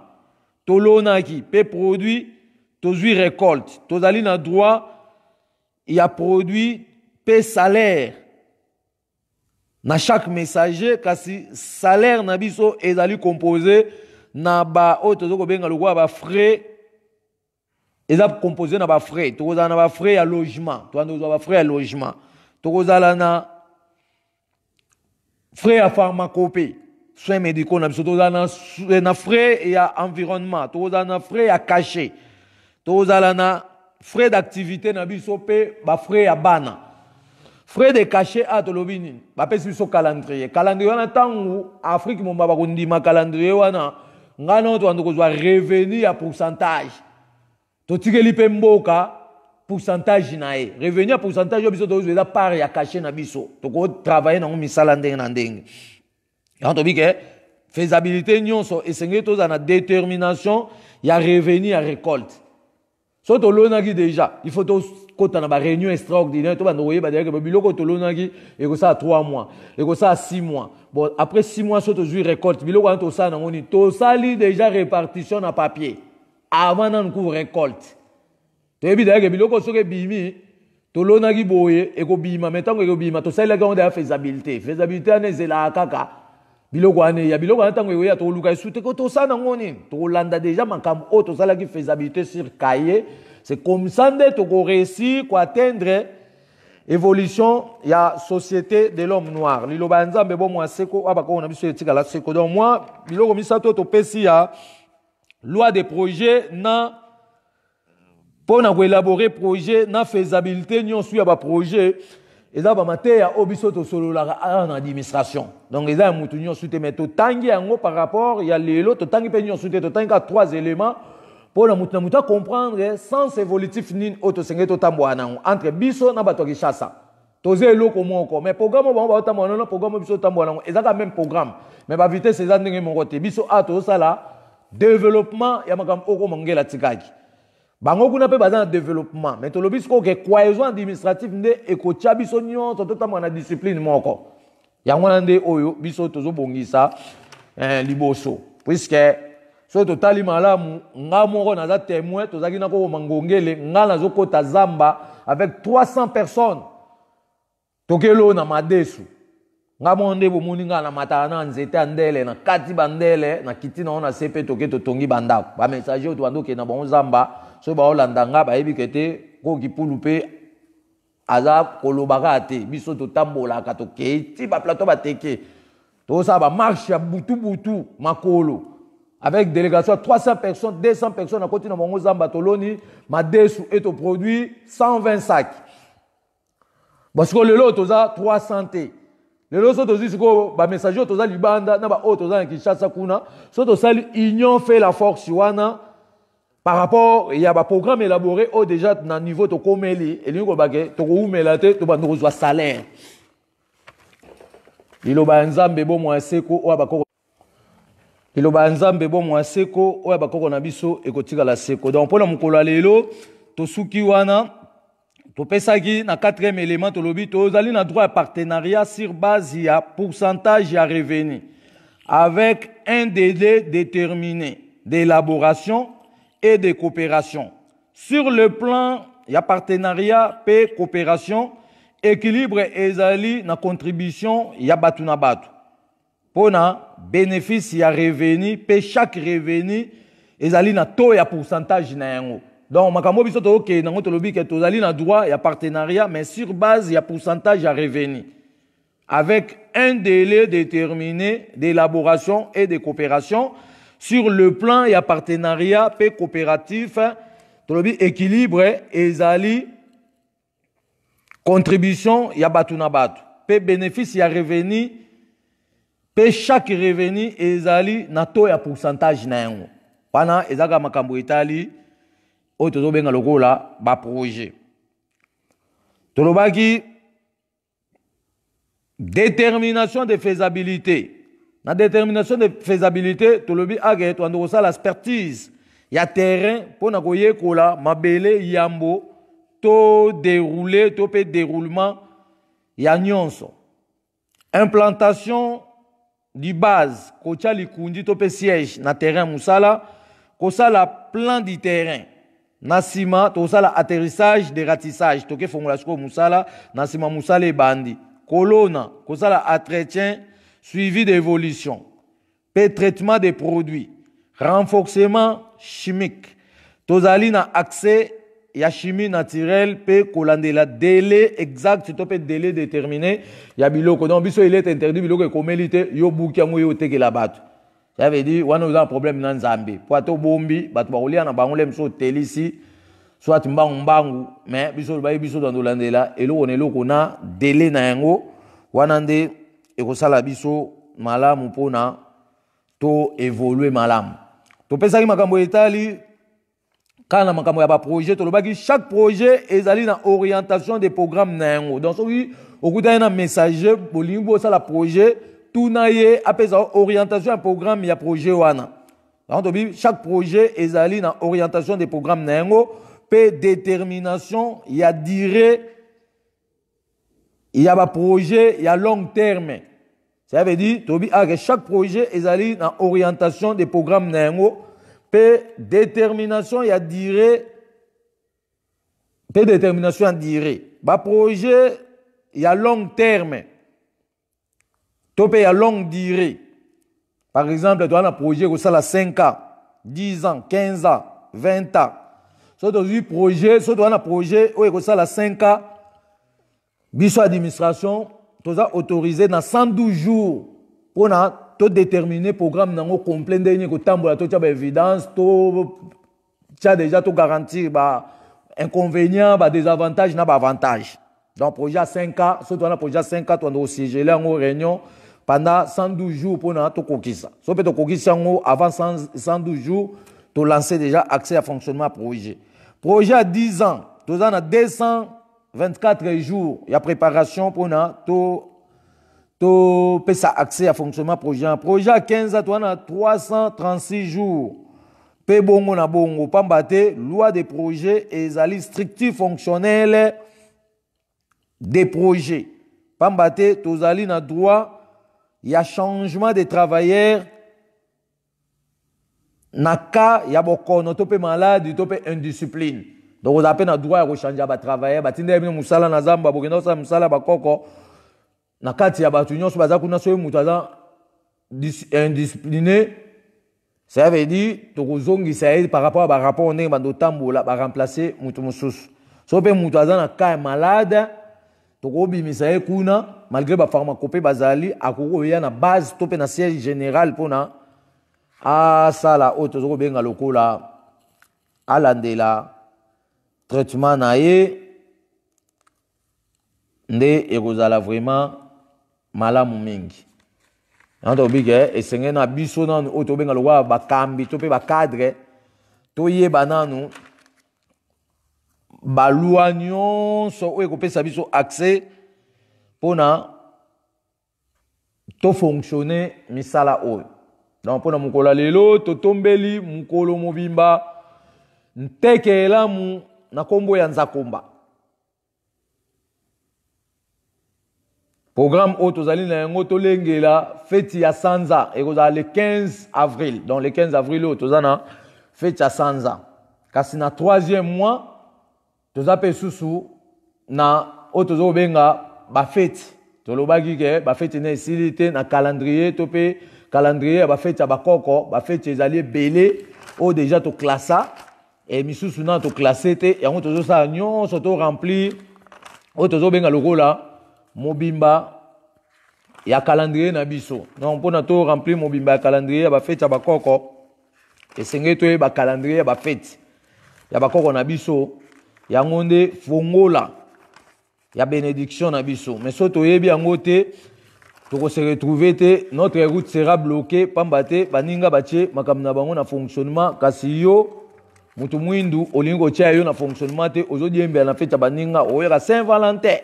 tolonaki pe produit tozui récolte tozali na droit ya produit pe salaire na chaque messager kasi salaire na biso ezali composé na ba o tozoko benga lokwa ba frais eza composé na ba frais tokozala na ba frais ya logement toandozo ba frais ya logement tokozala na frais ya pharmacopée soins médicaux na biso tozala na frais ya environnement tozala na frais ya cachet tozala na frais d'activité na biso pe ba frais ya bana frais de cachet a tolobi nini bapesi biso calendrier wana ntango Afrique momba bakondima calendrier wana ngana to ando kozwa revenu ya pourcentage totikeli pe mboka pourcentage na ye revenu ya pourcentage biso tozwela part ya cachet na biso toko travailler na misala ndenge na ndenge yango tobi ke faisabilité nyonso esengeli toza na détermination ya revenu ya récolte so tolonaki déjà il faut tokota na ba réunion extraordinaire to bando koyeba dire ke biloko tolonaki ekosala 3 mois ekosala 6 mois bon après 6 mois so tozwi récolte biloko wana tosala nango nini tosali déjà répartition na papier avant nanu ku récolte toyebi dire ke biloko soki ebimi tolonaki boye ekobima mais ntango ekobima tosalelaki yango deya faisabilité wana ezelaka kaka biloko wana ya biloko wana ntango ekoya tokoluka esu te ko tosala nango nini tokolanda déjà makambo oyo tosalaki faisabilité sur cahier c'est comme ça nde tokoréussir koatteindre évolution ya société de l'homme noir liloba ya nzambe bomwa seko abakoko na biso etikala seko donc moi biloko misato oyo topesi ya loi de projet na pona koélaborer projet na faisabilité nyonso ya baprojet eza bamateya oyo biso tosololaka na administration donc eza ya mutu nyonso te mais totangi yango par rapport ya lelo totangi mpe nyonso te totangi ka 3 éléments mpona mutu na mutu acomprendre sens évolutif nini oyo tosengeli totambola nango entre biso na bato ya Kinshasa toza eloko moko mais programme oyo bango baotambola nango na programme oyo biso otambola nango ezaka même programme mais bavitese eza ndenge moko te biso a tozosala développement ya makambo oyo komongela tikaki bango kuna pe baza na développement mais tolobi siko ke cohésion administrative nde ekotya biso nyonso totambola na discipline moko yango wana nde oyo biso tozobongisa liboso puisque so totali malamu nga moko naza témoin tozaki na ko mangongele nga nazo kota zamba avec 300 personnes tokelo na madesu nga monde bomuni nga na matana na nzete andele na kati bandele na kiti na ona sepe toke totongi bandako ba messager to bandoke na bon zamba so ba olanda nga ba yebi kete ko kipulu pe aza kolobaka te biso totambola ka toke ti ba plateau ba teke to sa ba marche ya butu makolo avec délégation 300 personnes 200 personnes à côté de mon zamba toloni madesu et au produit 120 sacs parce que le lot toza 300 t le lot so tozi siko ba messager toza libanda na ba o toza na Kinshasa kuna so to sali union fait la force wana par rapport il y a ba programme élaboré au déjà na niveau to komeli et lingo bake to ko umela te to ba ndozwa salaire ilo ba nzambe bo mo seko o ba ko ilo ba nzambe bo mo seko o ba ko na biso ekotika la seko donc pour le mukolo lelo to suki wana to pesaki na quatrième élément to lobi to zali na droit à partenariat sur base ya pourcentage à revenu avec un délai déterminé d'élaboration et de coopération sur le plan ya partenariat et coopération équilibre ezali na contribution ya batu na batu pona bénéfice ya revenu pe chaque revenu ezali na taux ya pourcentage na yango donc makambo biso to ke nango to lobi ke tozali na droit ya partenariat mais sur base ya pourcentage ya revenu avec un délai déterminé d'élaboration et de coopération sur le plan ya partenariat pe coopératif to lobi équilibre ezali contribution ya batu na batu pe bénéfice ya revenu pe chaque revenu ezali na taux ya pourcentage na yango wana ezaka makambo etali o tozo benga lokola ba projet tolobaki détermination de faisabilité na détermination de faisabilité tolobi age to ando sala expertise ya terrain pona koyekola mabele yambo to dérouler to pe déroulement ya nyonso implantation di base kocha likundi to pe siège na terrain musala ko sala plan du terrain na sima to sala atterrissage de ratissage to ke formulation ko musala na sima musala e bandi kolona ko sala entretien suivi d'évolution pe traitement des produits renforcement chimique tozali na accès ya chimie naturelle pe kolandela délai exact to pe délai déterminé ya biloko donc biso il est interdit biloko komelite yo buki yango yo tekela bato ça veut dire wana uza problème na nzambe po ato bombi bato ba kolia na bango lemso telisi soit mbangu mais biso ba biso dans landela eloko ne loko na délai na yango wana nde ekosala biso malamu pona to évoluer malamu to pesaki makambo etali kana makambo ya ba projet to lobaki chaque projet ezali na orientation des programmes na yango donc soki okuta na messager bolingo ça la projet tout na ye apesa orientation ya programme ya projet wana donc to chaque projet ezali na orientation des programmes na yango pe détermination ya durée ya ba projet ya long terme ça veut dire to que chaque projet ezali na orientation des programmes na yango pe détermination ya durée pe détermination ya durée ba projet ya long terme to pe ya longue durée par exemple tu as un projet ko sala 5 ans 10 ans 15 ans 20 ans so to vi projet so to un projet o ko sala 5 ans biso administration toza autorisé dans 112 jours pour na to déterminer programme nango complet ndenge ko tambola to tia ba évidence to tia déjà to garantir ba inconvénients ba désavantages na ba avantages donc projet à 5 ans surtout na projet à 5 ans to ndo siéger là en réunion pendant 112 jours pour na to kokisa so peut to kokisa ngo avant 112 jours to lancer déjà accès à fonctionnement projet à 10 ans to za na 224 jours il y a préparation pour na to peut ça accès à fonctionnement projet à 15 ans, on a 336 jours. Pe bongo na bongo pambate loi des projets et zali strictif fonctionnel des projets. Pambate tozali na droit il y a changement des travailleurs na cas ya bokono to pe malade to pe indiscipline. Donc on appelle na droit ya changer ba travailler ba tinde bien musala na zamba bokenda sa musala ba koko na kati ya batu nyonso baza kuna so mutu aza indiscipliné. Ça veut dire que par rapport à un rapport on est remplacer mutu mususu. So pe mutu aza na cas malade to bimisa kuna malgré ba pharmacopée bazali akoko ya na base to pe na siège général pona a sala auto zo benga lokola alandela traitement na ye nde ekozala vraiment malamu mingi. Ando bige esenge na biso na auto benga lokola bakambi to pe ba cadre to ye bananu balua nyonso oyo ekopesa biso accès pona to fonctionner misala oyo. Donc pona mukolo lelo to tombeli mukolo mobimba ntekela mu na kombo ya nzakomba. Programme oyo tozali na yango tolengela feti ya sanza ekozala le 15 avril. Donc le 15 avril oyo tozana feti ya sanza. Kasi na 3e mois toza pe susu na oyo tozobenga ba feti. Tolobaki ke ba feti na esilite na calendrier to pe calendrier ba feti ya bakoko ba feti ezali belé oyo déjà to classa et misusu na to classé te yango tozosala nyonso to remplir oyo tozobenga lokola mobimba ya calendrier na biso. Donc mpona to remplir mobimba ya calendrier ya ba feti ya bakoko esenge to ba calendrier ya ba feti ya bakoko na biso yango nde fongola ya bénédiction na biso. Mais so toyebi yango te toko se retrouver te notre route sera bloquée pamba te baninga batie makambo na bango na fonctionnement kasi yo mutu mwindu olingo tia yo na fonctionnement te ozodiembela na fete ya baninga oyeka Saint-Valentin.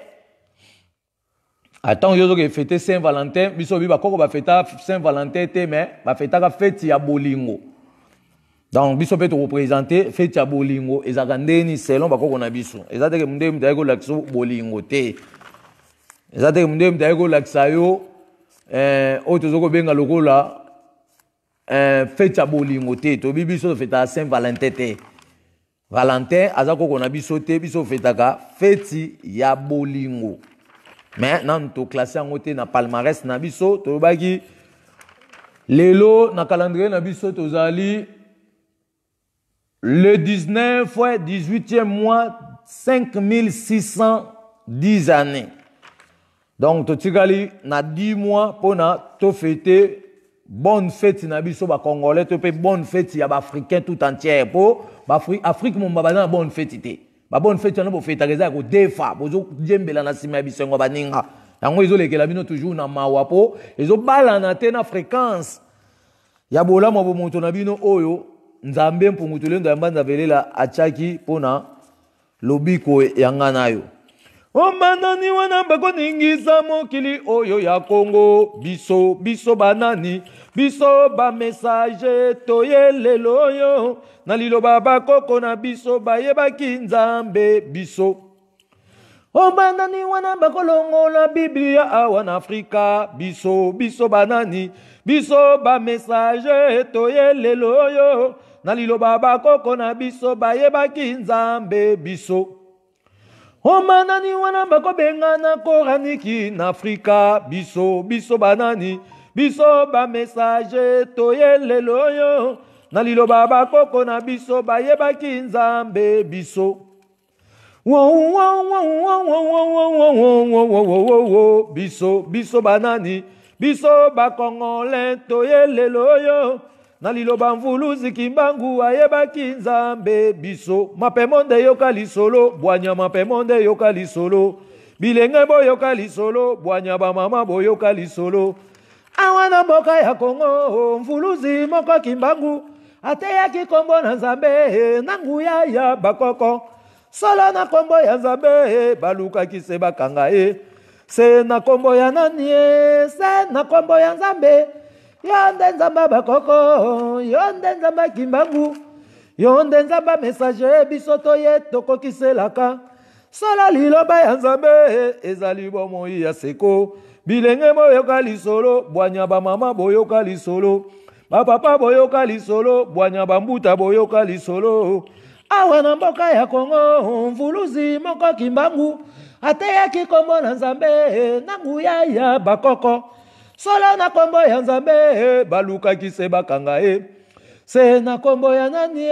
Attends yo zoke fete Saint-Valentin biso bi bakoko ba feta Saint-Valentin te mais ba fetaka fete ya bolingo. Donc biso pe to représenter fete ya bolingo ezaka ndeni selon bakoko na biso. Ezate ke munde mutaye ko lakso bolingo te. Ezate ke munde mutaye ko laksa yo oyo tozoko benga lokola fete ya bolingo te. To biso feta Saint-Valentin te. Valentin aza koko na biso te biso fetaka fete ya bolingo. Mais nan to classé en côté na palmarès na biso to baki lelo na calendrier na biso tozali le 19 fois 18e mois 5610 années. Donc to tikali na 10 mois pona to fêter bonne fête na biso ba congolais to pe bonne fête ya ba africain tout entier po ba Afrique mon babana bonne fête té. Ba bonne fête na bo fête reza ko defa bozo djembela na sima biso ngo baninga. Yango ezolekela bino toujours na mawa po ezo balana te na fréquence. Ya bola mo moto na bino oyo nzambe mpungutulendo ya mbanza velela achaki pona lobiko yanga nayo. Omanani wana bako ningisa mokili oyo ya Congo biso banani biso ba message toyelelo oyo na liloba bakoko na biso bayebaki nzambe biso. Omanani wana bako longola Biblia awa na Afrika biso banani biso ba message toyelelo oyo na liloba bakoko na biso bayebaki nzambe biso. Omanani wana bako bengana koraniki na Afrika biso banani biso ba message toyelelo oyo na liloba bakoko na biso bayebaki nzambe biso. Biso banani biso bakongole toyelelo oyo na liloba mvuluzi kimbangu ayebaki nzambe biso. Mapemonde yoka lisolo bwanya mapemonde yoka lisolo bilenge boyoka lisolo bwanya ba mama boyoka lisolo. Awana mboka ya Kongo mvuluzi moko kimbangu ateyaki kombo na nzambe na nguya ya bakoko. Solo na kombo ya nzambe baluka kise bakanga se na kombo ya nani se na kombo ya nzambe. Yonde nzamba bakoko yonde nzamba kimbangu yonde nzamba message biso toye tokokiselaka. Solo liloba ya nzambe ezali bomoi ya seko bilenge boyoka lisolo bwanya ba mama boyoka lisolo bapapa boyoka lisolo bwanya bambuta boyoka lisolo awa na mboka ya Kongo mvuluzi moko kimbangu ateyaki kombo na Nzambe na nguya ya bakoko solo na kombo ya Nzambe balukaki se bakanga se na kombo ya nani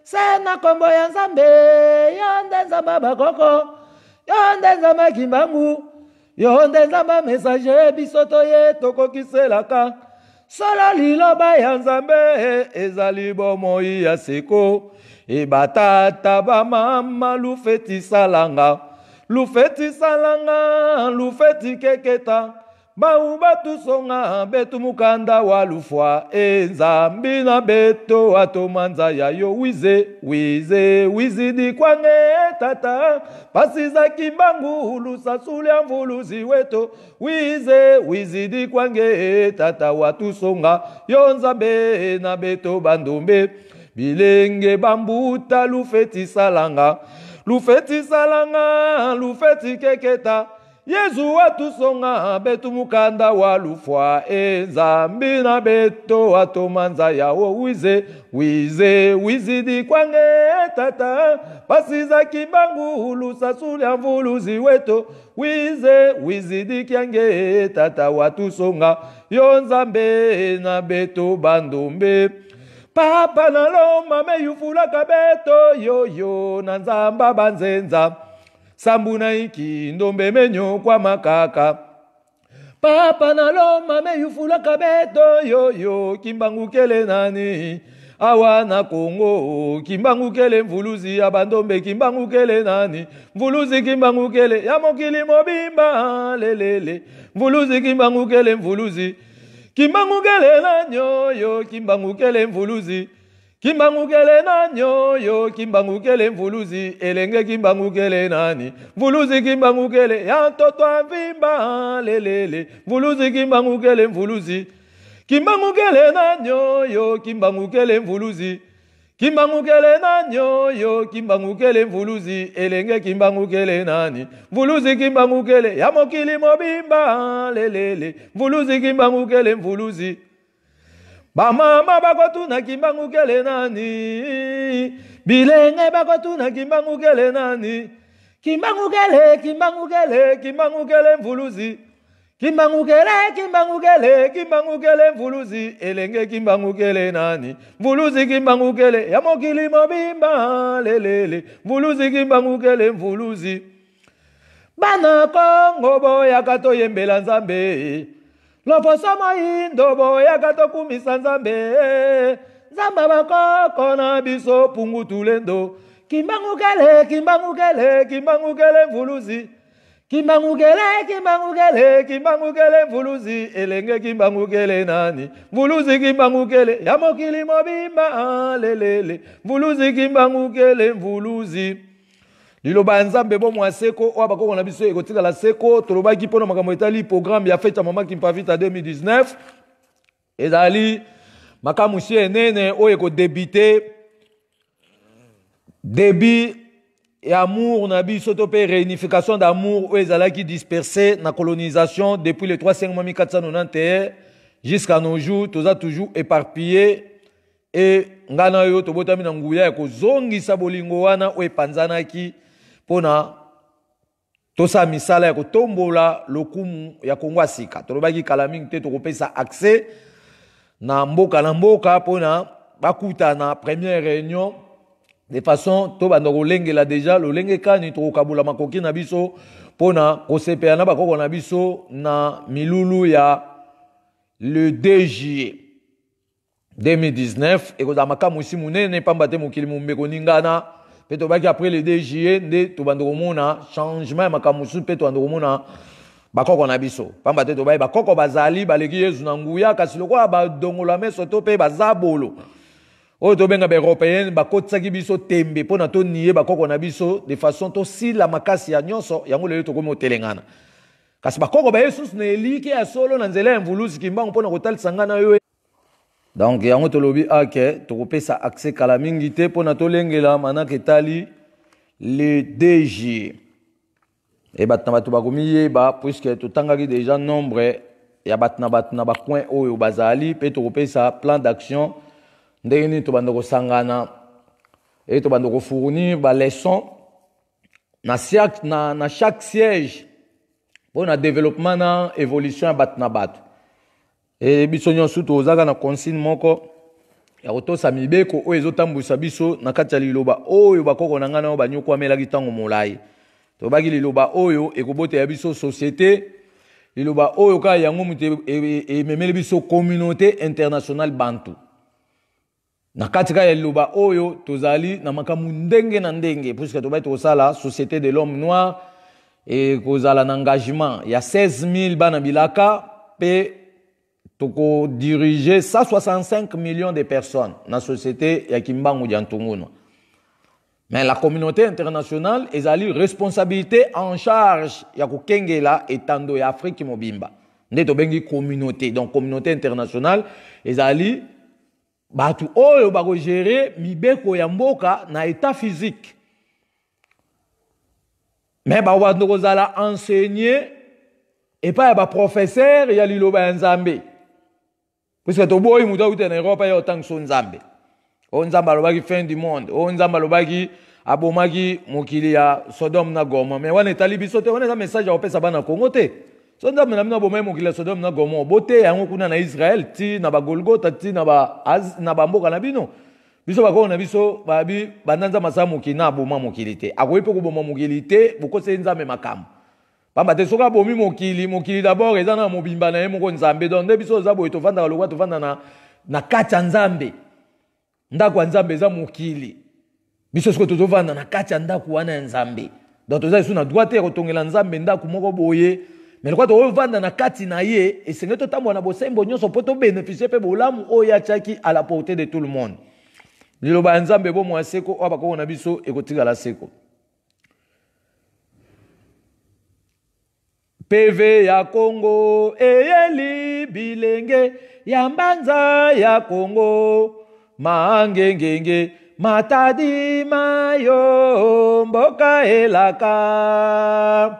se na kombo ya Nzambe yonde Nzamba bakoko yonde Nzamba kimbangu yonde Nzamba messager bisoto ye tokokiselaka solo liloba ya Nzambe ezali bomoi ya seko batata bamama lufeti salanga lufeti keketa batu songa betu mukanda walufwa Nzambi na beto atomanza ya yo wize di kwange tata pasiza kimbangu lusasuli ya mvuluzi weto wize di kwange tata watu songa yo Nzambe na beto bandumbe bilenge bambuta lufeti salanga lufeti keketa Yesu watu songa betu mukanda walufwa Nzambi na beto atomanza yawo wize di kwange tata pasiza kibangu lusasuli ya mvuluzi weto wize di kyange tata watu songa yo Nzambe na beto bandumbe papa na loma meyufula kabeto yo na Nzamba banzenza sambu na iki ndombe menyo kwa makaka papa na loma meyufula kabeto yo kimbangu kele nani awa na Kongo kimbangu kele mvuluzi abandombe kimbangu kele nani mvuluzi kimbangu kele ya mokili mobimba lelele mvuluzi kimbangu kele mvuluzi kimbangu kele nanyo yo kimbangu kele mvuluzi kimbangu kele nanyo yo kimbangu kele mvuluzi elenge kimbangu kele nani mvuluzi kimbangu kele ya mtoto avimba lelele mvuluzi kimbangu kele mvuluzi kimbangu kele nanyo yo kimbangu kele mvuluzi kimbangu kele nanyo yo kimbangu kele mvuluzi elenge kimbangu kele nani mvuluzi kimbangu kele ya mokili mobimba lelele mvuluzi kimbangu kele mvuluzi bamama bakotuna kimbangu kele nani bilenge bakotuna kimbangu kele nani kimbangu kele mvuluzi kimbangu kele mvuluzi elenge kimbangu kele nani mvuluzi kimbangu kele ya mokili mobimba lelele mvuluzi kimbangu kele mvuluzi bana Kongo boyaka toyembela Nzambe loposo moyindo boyaka tokumisa Nzambe Nzamba bakoko na biso pungutulendo kimbangu kele mvuluzi kimbangu kele mvuluzi elenge kimbangu kele nani mvuluzi kimbangu kele ya mokili mobimba lelele mvuluzi kimbangu kele mvuluzi liloba Nzambe bo mwa seko oba ko na biso ekotika la seko tolobaki pona makambo etali programme ya fête mama Kimpavita 2019 ezali makamu enene oyo ko début et amour na biso to pe réunification d'amour oyo ezalaki dispersé na colonisation depuis le 3/5 1491 jusqu'à nos jours toza toujours éparpillé et ngana yo tobotami na nguya ya kozongisa bolingo wana oyo epanzanaki pona tosa misala ya kotombola lokumu ya Kongo asika tolobaki kala mingi te tokopesa accès na mboka pona bakuta na première réunion de façon to banda kolengela déjà lolenge kani to kabula makoki na biso pona kosepela na bakoko na biso na milulu ya le 2 juillet 2019 et ko makamu si munene pamba te mokili mumbeko ningana pe to baki après le 2 juillet nde to banda komona changement makamu su pe to banda komona bakoko na biso pamba te to bayi bakoko bazali baleki Yesu na nguya kasi lokola ba dongola meso to pe bazabolo o to benga ba européen bakotsaki biso tembe pona to nié bakoko na biso de façon to si la makasi ya nyonso yango lelo to komo telengana kasi bakoko ba Yesu na eliki ya solo na nzela ya mvuluzi kimbango pona kotalisa ngana yo donc yango to lobi ake to kopesa accès kala mingi te pona to lengela manaka etali le 2 juillet et batna batu bakomi yeba puisque to tangaki déjà nombre ya bat na ba coin oyo bazali pe to kopesa plan d'action ndenge nini to banda ko sangana et to banda ko fournir ba leçon na chaque siège pour na développement na évolution bat na bat et biso nyonso to ozaka na consigne moko ya kotosa mibeko oyo ezotambusa biso na kati ya liloba oyo bakoko na ngana banyoko amelaki ntango molai to baki liloba oyo ekobota ya biso société liloba oyo ka yango mutu ememeli biso communauté internationale bantu na kati ka ya liloba oyo tozali na makambo ndenge na ndenge puisque to baki kosala société de l'homme noir et kozala na engagement ya 16 000 bana bilaka pe toko diriger 165 millions de personnes dans la société ya Kimbangu Diantunguna. Mais la communauté internationale ezali responsabilité en charge ya kokengela etando ya Afrique mobimba. Nde to bengi communauté. Donc communauté internationale ezali batu oyo bako gérer mibeko ya mboka na état physique. Mais ba wando kozala enseigner et pas ba professeur ya liloba nzambe. Puisque to boy muda ute na Europe ya otang so nzambe. O nzamba lobaki fin du monde. O nzamba lobaki abomaki mokili ya Sodome na Gomorrhe. Mais wana etali biso te wana message opesa bana Congo te. So nzambe na mina bomai mokili ya Sodome na Gomorrhe. Bote yango kuna na Israël ti na ba Golgotha ti na ba mboka na bino. Biso bakoko na biso babi bandanza masa mokili na boma mokili te. Akoyi pe ko boma mokili te bokose nzambe makambo. Pamba te soka bomi mokili d'abord ezana mobimba na ye moko nzambe donc nde biso za boye tovanda lokwa tovanda na kati ya nzambe ndako ya nzambe eza mokili biso soko tovanda na kati ya ndako wana ya nzambe donc toza isu na droit te kotongela nzambe ndako moko boye mais lokwa tovanda na kati na ye esenge totambola na bosembo nyonso po tobénéficie pe bolamu oyo atiaki à la portée de tout le monde liloba ya nzambe bomwa seko oyo bakoko na biso ekotikala seko. PV ya Congo eyeli bilenge ya mbanza ya Congo mangengenge matadi mayo mboka elaka.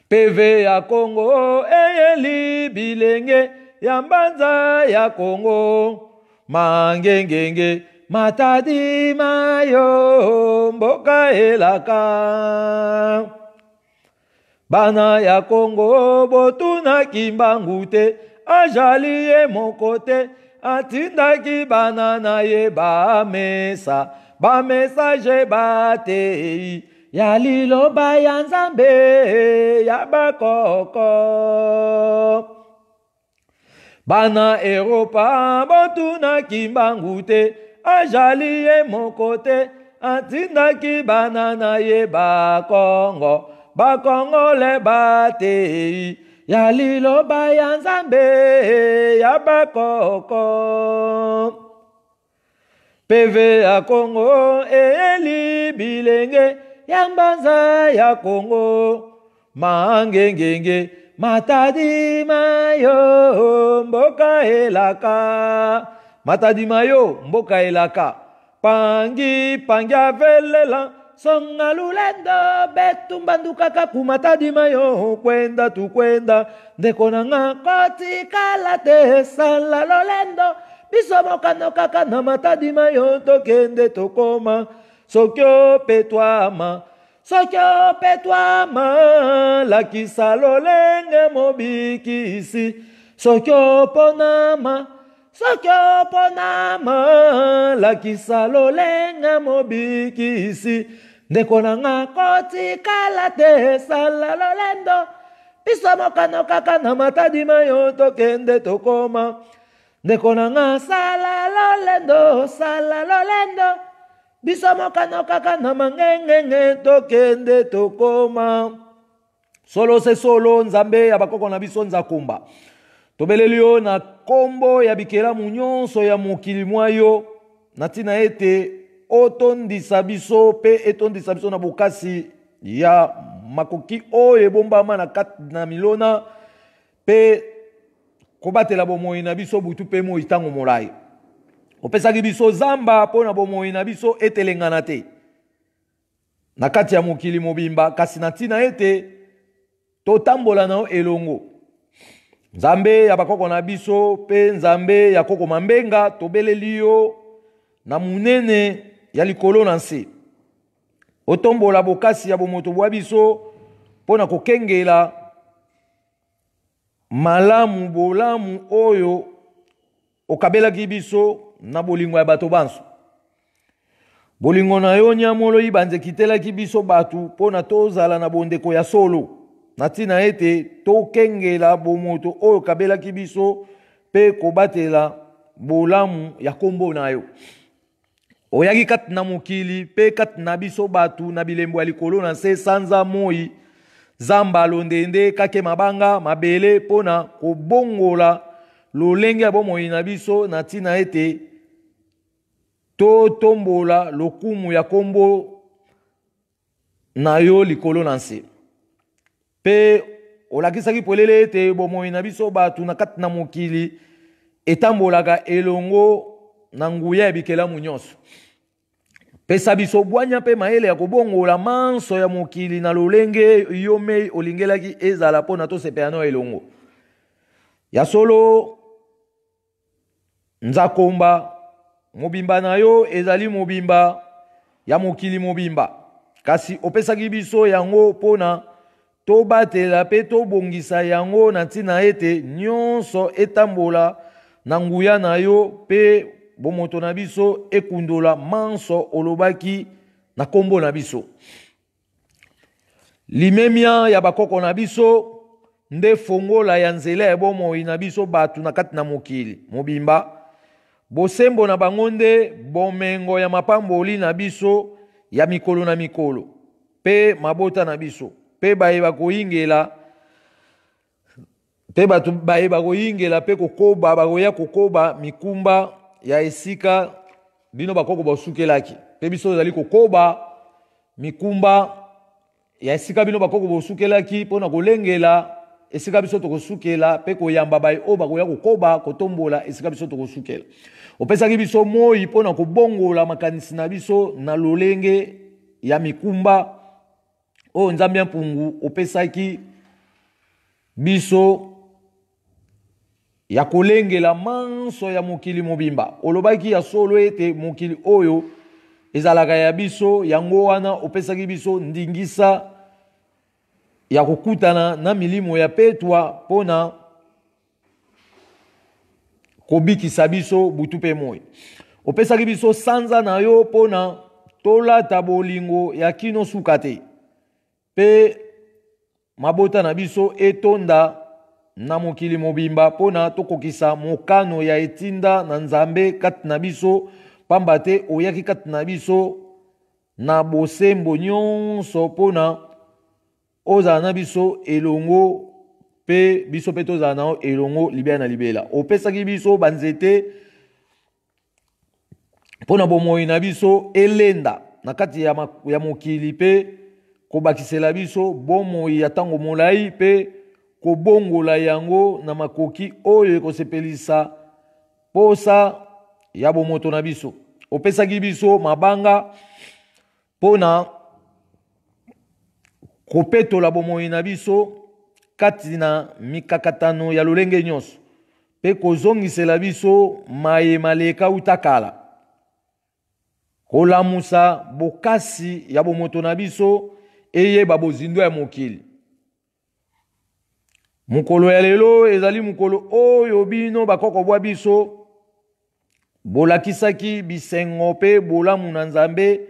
PV ya Congo eyeli bilenge ya mbanza ya Congo mangengenge matadi mayo mboka elaka. Bana ya Congo botuna Kimbangu te ajali ye moko te atindaki bana na ye bamesa bamesaje batei ya liloba ya nzambe ya bakoko. Bana Europa botuna Kimbangu te ajali ye moko te atindaki bana na ye bakongo bakongole batei ya liloba ya nzambe ya bakoko. PV ya Congo eyeli bilenge ya mbanza ya Congo mangengenge matadi mayo mboka elaka. Matadi mayo mboka elaka pangi avelela songa lulendo betumbanduka kakumatadi mayo kwenda tukwenda ndeko nanga kotikala te sala lolendo biso mokano kaka na matadi mayo tokende tokoma sokyo petwama lakisa lolenge mobikisi sokyo ponama lakisa lolenge mobikisi ndeko nanga kotikala te sala lolendo biso mokano kaka na matadi mayo tokende tokoma ndeko nanga sala lolendo biso mokano kaka na mangengenge tokende tokoma. Solo se solo nzambe ya bakoko na biso nzakumba tobeleli yo na kombo ya bikelamu nyonso ya mokili mwayo na tina ete otondisa biso pe etondisa biso na bokasi ya makoki oyo ebombama na kati na milona pe kobatela bomoi na biso butu pe moi ntango molai opesaki biso zamba mpo na bomoi na biso etelengana te na kati ya mokili mobimba kasi na tina ete totambola na elongo Nzambe ya bakoko na biso pe nzambe ya koko mambenga tobeleli yo na munene ya likolo na nse. Otombola bokasi ya bomoto bwa biso pona kokengela malamu bolamu oyo okabelaki biso na bolingo ya bato banso. Bolingo na yo nyamolo ibanze kitelaki biso batu pona tozala na bondeko ya solo. Na tina ete tokengela bomoto oyo kabelaki biso pe kobatela bolamu ya kombo na yo. Oyaki kati na mokili pe kati na biso batu na bilembo ya likolo na se sanza moi zamba londende kake mabanga mabele pona kobongola lolenge ya bomoi na biso na tina ete to tombola lokumu ya kombo na yo likolo na nse. Pe olakisaki polele ete bomoi na biso batu na kati na mokili etambolaka elongo na nguya ya bikelamu nyonso. Pesa biso bwanya pe maele ya kobongola manso ya mokili na lolenge yome olingelaki ezala pona to sepeano elongo. Ya solo nzakomba mobimba na yo ezali mobimba ya mokili mobimba. Kasi opesaki biso yango pona to batela pe to bongisa yango na tina ete nyonso etambola na nguya na yo pe bomoto na biso ekundola manso olobaki na kombo na biso. Limemia ya bakoko na biso nde fongola ya nzela ya bomoi na biso batu na kati na mokili mobimba. Bosembo na bangonde bomengo ya mapamboli na biso ya mikolo na mikolo pe mabota na biso pe bayeba koyingela pe batu bayeba koyingela pe kokoba bakoya kokoba mikumba ya esika bino bakoko bosukelaki pe biso ezali kokoba mikumba ya esika bino bakoko bosukelaki pona kolengela esika biso tokosukela pe koyamba bai o bakoya kokoba kotombola esika biso tokosukela. Opesaki biso moi pona kobongola makanisi na biso na lolenge ya mikumba o nzambe ya mpungu opesaki biso ya kolengela manso ya mokili mobimba. Olobaki ya solo ete mokili oyo ezalaka ya biso yango wana opesaki biso ndingisa ya kokutana na milimo ya petwa pona kobikisa biso butu pe moi. Opesaki biso sanza na yo pona tolata bolingo ya kino sukate pe mabota na biso etonda na mokili mobimba pona tokokisa mokano ya etinda na nzambe kati na biso pamba te oyaki kati na biso na bosembo nyonso pona ozala na biso elongo pe biso pe tozala na elongo libela na libela. Opesaki biso banzete pona bomoi na biso elenda na kati ya mokili pe kobakisela biso bomoi ya tango molai pe kobongola yango na makoki oyo ekosepelisa posa ya bomoto na biso. Opesaki biso mabanga pona kopetola bomoi na biso kati na mikakatano ya lolenge nyonso pe kozongisela biso mayema leka utakala. Kolamusa bokasi ya bomoto na biso eyeba bozindo ya mokili. Mukolo ya lelo ezali mukolo oyo bino bakoko bwa biso bolakisaki bisengo pe bolamu na nzambe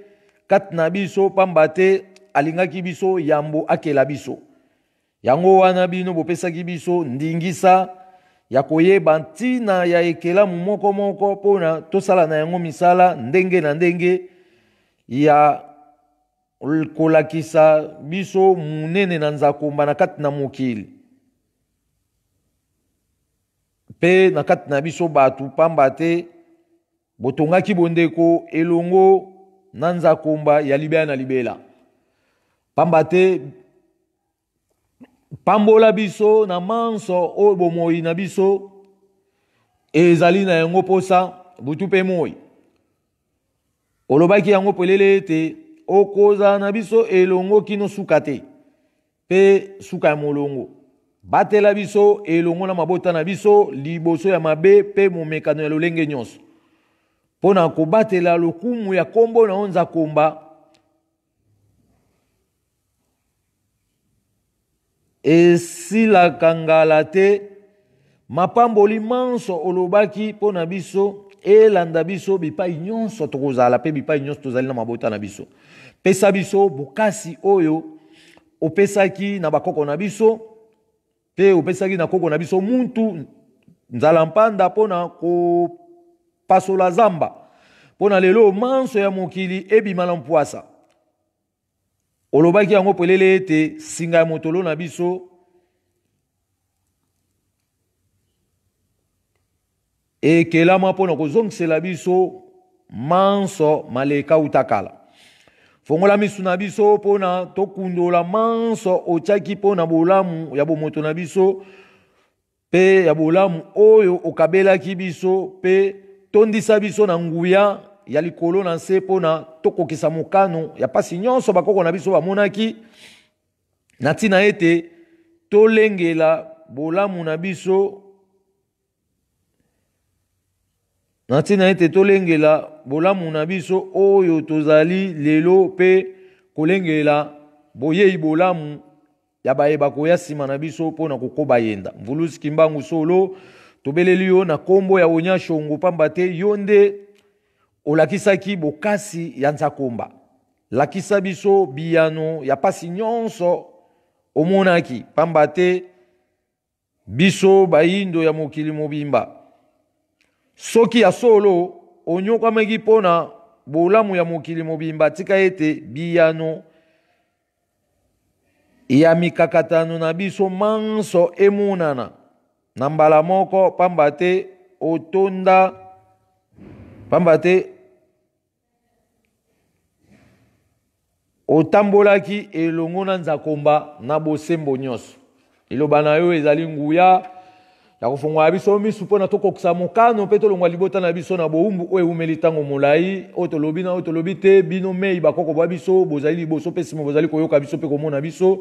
kati na biso pamba te alingaki biso yambo akela biso. Yango wana bino bopesaki biso ndingisa ya koyeba ntina ya ekelamu moko moko pona tosala na yango misala ndenge na ndenge ya kolakisa biso munene na nzakomba na kati na mokili pe na kati na biso batu pamba te botongaki bondeko elongo na nzakomba ya libela na libela pamba te pambola biso na manso oyo bomoi na biso ezali na yango posa butu pe moi. Olobaki yango pelele ete okoza na biso elongo kino suka te pe suka ya molongo batela biso elongo na mabota na biso liboso ya mabe pe momekano ya lolenge nyonso pona kobatela lokumu ya kombo na onza komba esilaka ngala te mapamboli manso olobaki pona biso elanda biso bipai nyonso tokozala pe bipai nyonso tozali na mabota na biso pesa biso bokasi oyo opesaki na bakoko na biso pe opesaki na koko na biso muntu nzala mpanda pona kopasola zamba pona lelo manso ya mokili ebima na mpwasa olobaki yango pelele ete singa ya motolo na biso ekelama pona kozongisela biso manso maleka utakala fongola misu na biso pona tokundola manso otiaki pona bolamu ya bomoto na biso pe ya bolamu oyo okabelaki biso pe tondisa biso na nguya ya likolo na nse pona tokokisa mokano ya pasi nyonso bakoko na biso bamonaki na ntina ete tolengela bolamu na biso na ntina ete tolengela bolamu na biso oyo tozali lelo pe kolengela boyei bolamu ya bayeba koya nsima na biso mpona kokoba yenda mvulusi kimbangu solo tobeleli yo na kombo ya onya shongo pamba te yo nde olakisaki bokasi ya nzakomba lakisa biso biyano ya pasi nyonso omonaki pamba te biso bayindo ya mokili mobimba soki ya solo onyokwamaki pona bolamu ya mokili mobimba tika ete biyano ya mikakatano na biso manso emonana na mbala moko pamba te otonda pamba te otambolaki elongo na nzakomba na bosembo nyonso liloba na yo ezali nguya ya kofongola biso misu mpona tokokisa mokano mpe tolongwa libota na biso na bowumbu oyo ewumeli ntango molai oyo tolobi na oyo tolobi te bino mei bakoko bwa biso bozali liboso mpe nsima bozali koyoka biso mpe komona biso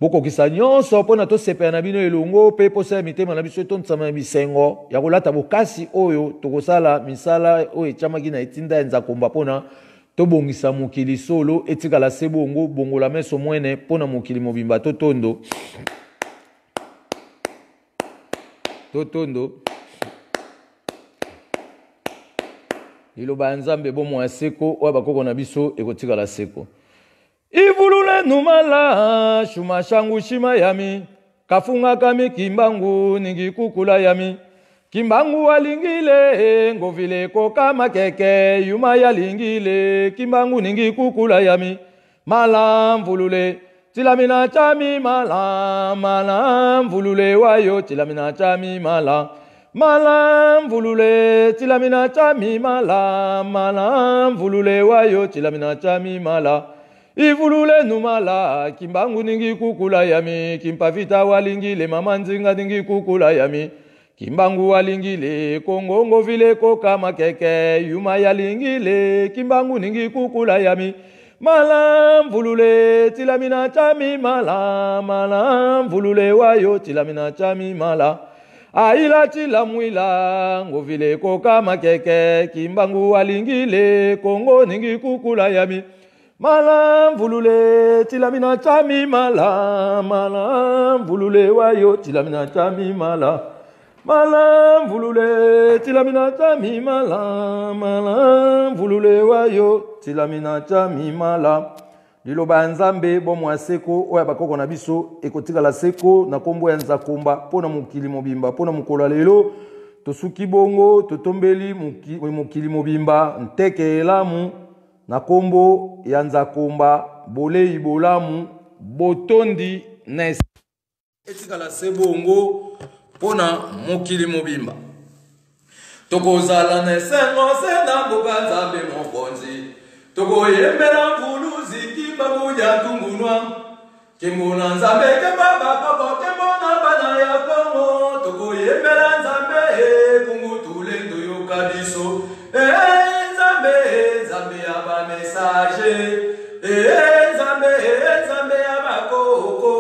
bokokisa nyonso mpona tosepela na bino elongo mpe posa ya mitema na biso etondisama na bisengo ya kolata bokasi oyo tokosala misala oyo etiamaki na etinda ya nzakomba mpona tobongisa mokili solo etikala se bongo bongola meso mwene mpona mokili mobimba totondo liloba ya nzambe bomo ya seko oyo bakoko na biso ekotikala seko ivulule numala shuma shangu shima yami kafunga kami kimbangu ningi kukula yami kimbangu walingile ngovile koka makeke yuma yalingile kimbangu ningi kukula yami mala mvulule tilamina chami mala mala mvulule wayo tilamina chami mala mala mvulule tilamina chami mala mala mvulule wayo tilamina chami mala ivulule numala kimbangu ningi kukula yami kimpavita walingile mama nzinga ningi kukula yami kimbangu walingile kongongo vile koka makeke yuma yalingile kimbangu ningi kukula yami mala mvulule tilamina chami mala mala mvulule wayo tilamina chami mala aila chilamwila ngovile koka makeke kimbangu walingile kongo ningi kukula yami mala mvulule tilamina chami mala mala mvulule wayo tilamina chami mala mala mvulule tilamina chami mala mala mvulule wayo tilamina chami mala liloba ya nzambe bomo ya seko oyo bakoko na biso ekotikala seko na kombo ya nzakomba mpona mokili mobimba mpona mokolo lelo tosuki bongo totombeli mokili mobimba nteke elamu na kombo ya nzakomba bolei bolamu botondi nes etikala se bongo pona mokili mobimba tokozala na esengo se na mboka nzambe mokonzi tokoyembela mvuluzi kimbangu ya tungunwa kembo na nzambe kemba bakoko kembo na bana ya kongo tokoyembela nzambe kungu tulendo yoka biso nzambe nzambe ya bamesaje nzambe nzambe ya bakoko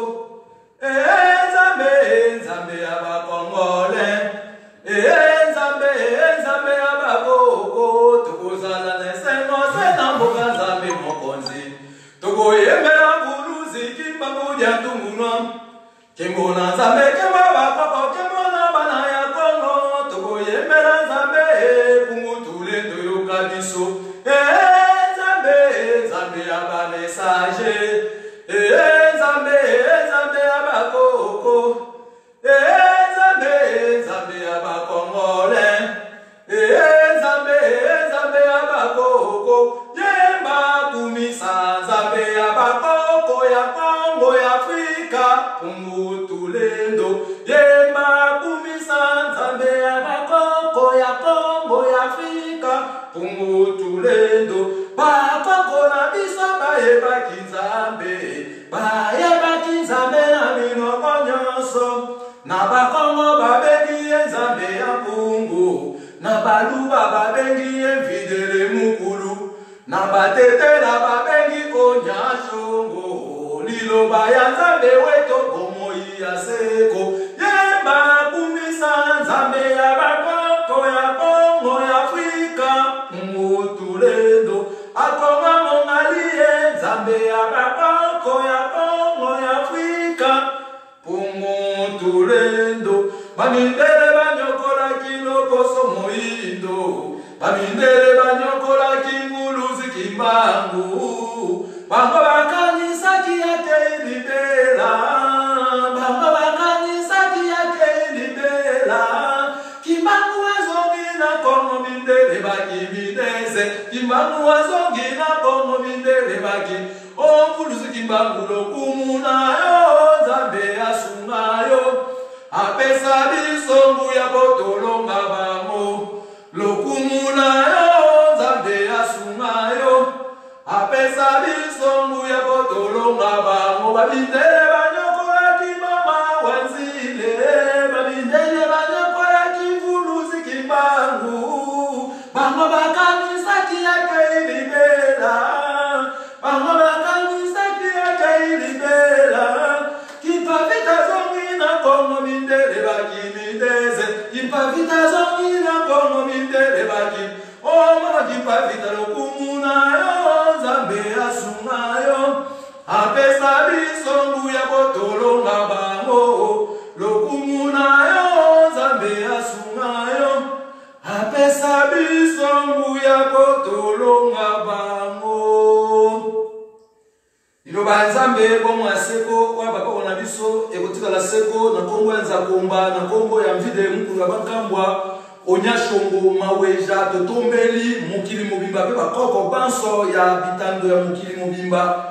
nzambe dia tungunwa Kembo na Nzambe kembo bakoko kembo na bana ya Kongo Toko yembela Nzambe Pumutu lendo yoka biso Nzambe Nzambe ya ba message Nzambe Nzambe ya bakoko Nzambe Nzambe ya bakongole Nzambe Nzambe ya bakoko Yemba kumisa Nzambe ya bakoko ya Kongo ya Afrika Pumutu lendo Yemba kumisa Nzambe ya bakoko ya Kongo ya Afrika Pumutu lendo Bakoko na biso bayeba kinzambe Bayeba kinzambe na minoko nyonso Na bakongo babengi Nzambe ya mpungu Na baluba babengi Videle mukulu Na batetela babengi Onyashongo Liloba ya Nzambe weto bomoi ya seko Yemba kumisa Nzambe ya bakoko ya Kongo ya Afrika Pumutu lendo Akonga mongalie Nzambe ya bakoko ya Kongo ya Afrika Pumutu lendo Bamindele banyokola kilokoso moindo Bamindele banyokola kinguluzi kimbangu Bango bakanisa kiyake ilibela Bango bakanisa kiyake ilibela Kimbangu wazongi na Kongo mindele baki mideze Kimbangu wazongi na Kongo mindele baki Omfuluzi kimbangu lokumunayo Nzambe asungayo Apesa bisongu ya botolonga bango Lokumunayo Nzambe asungayo Apesa bisongu ya botolonga bango Babindele banyokola kimama wanzile Babindele banyokola kivuluzi kimbangu Bango bakanisa kiyake ilibela Bango bakanisa kiyake ilibela Kipavita zongi na Kongo mindele baki mideze Kipavita zongi na Kongo mindele baki Oma kipavita lokumunayo Nzambe asungayo Apesa bisongu ya botolonga bango Lokumunayo Nzambe asungayo Apesa bisongu ya botolonga bango Iloba Nzambe bomo aseko wa bakoko na biso ekotika la seko na Kongo ya Nzakomba na Kongo ya mvide mukulu ya bakambwa Onyashongo maweja totombeli mukili mobimba pe bakoko banso ya bitando ya mukili mobimba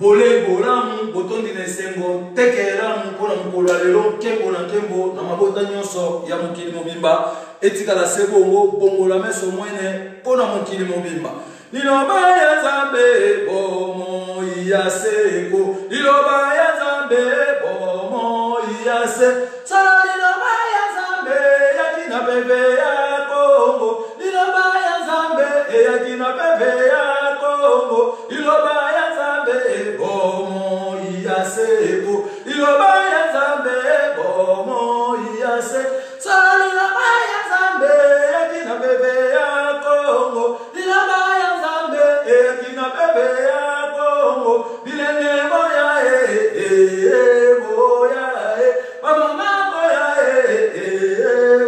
Bole bolamu botondi na esengo tekeramu pona mukolo lelo kembo na kembo na mabota nyonso ya mukili mobimba etika la sebongo bongo la meso mwene pona mukili mobimba Liloba ya Nzambe bomo ya seko Liloba ya Nzambe bomo ya se Sala liloba ya Nzambe ya kina bebe ya Kongo Liloba ya Nzambe ya kina bebe ya Kongo Liloba ya Nzambe bomo ya seko Liloba ya Nzambe bomo ya se Sala liloba ya Nzambe ya kina bebe ya Kongo Liloba ya Nzambe ya kina bebe ya Kongo Bilenge boya boya mama boya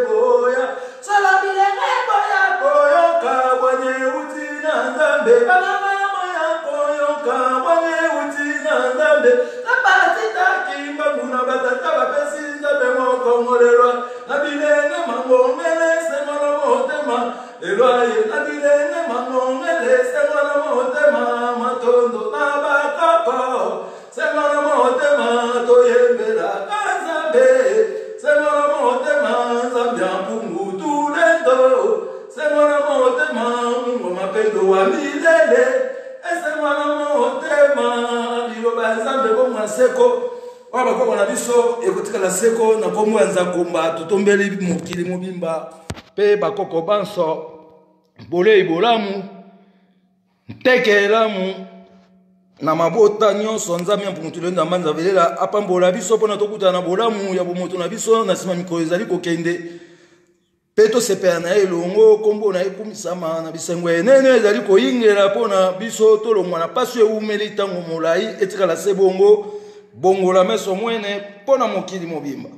boya Sala bilenge boya koyoka bwenye uti na Nzambe Mama boya koyoka bwenye uti na Nzambe Napatita kimba muna batata bapesi Nzambe mokongolelwa Na bilenge mangongele sengolo motema Elwaye na bilenge mangongele sengolo motema Matondo na bakoko sengolo motema Toyembela Nzambe sengolo motema Nzambe ampungu tulendo sengolo motema Mungu mapendo wa milele sengolo motema Liloba Nzambe bomo aseko Waba kwa na biso ekotika la seko na Kongo ya Nzakomba totombeli mukili mobimba pe bakoko banso bole ibolamu tekelamu na mabota nyonso Nzambe mpungutu lenda manza velela apambola biso pona tokuta na bolamu ya bomoto na biso na sima mikolo ezali kokende pe to sepela na elongo kombo na ekumisama na bisengo enene ezali koyingela pona biso tolongwa na paso eumeli tango molai etika la sebongo bongola meso mwene pona mokili mobimba.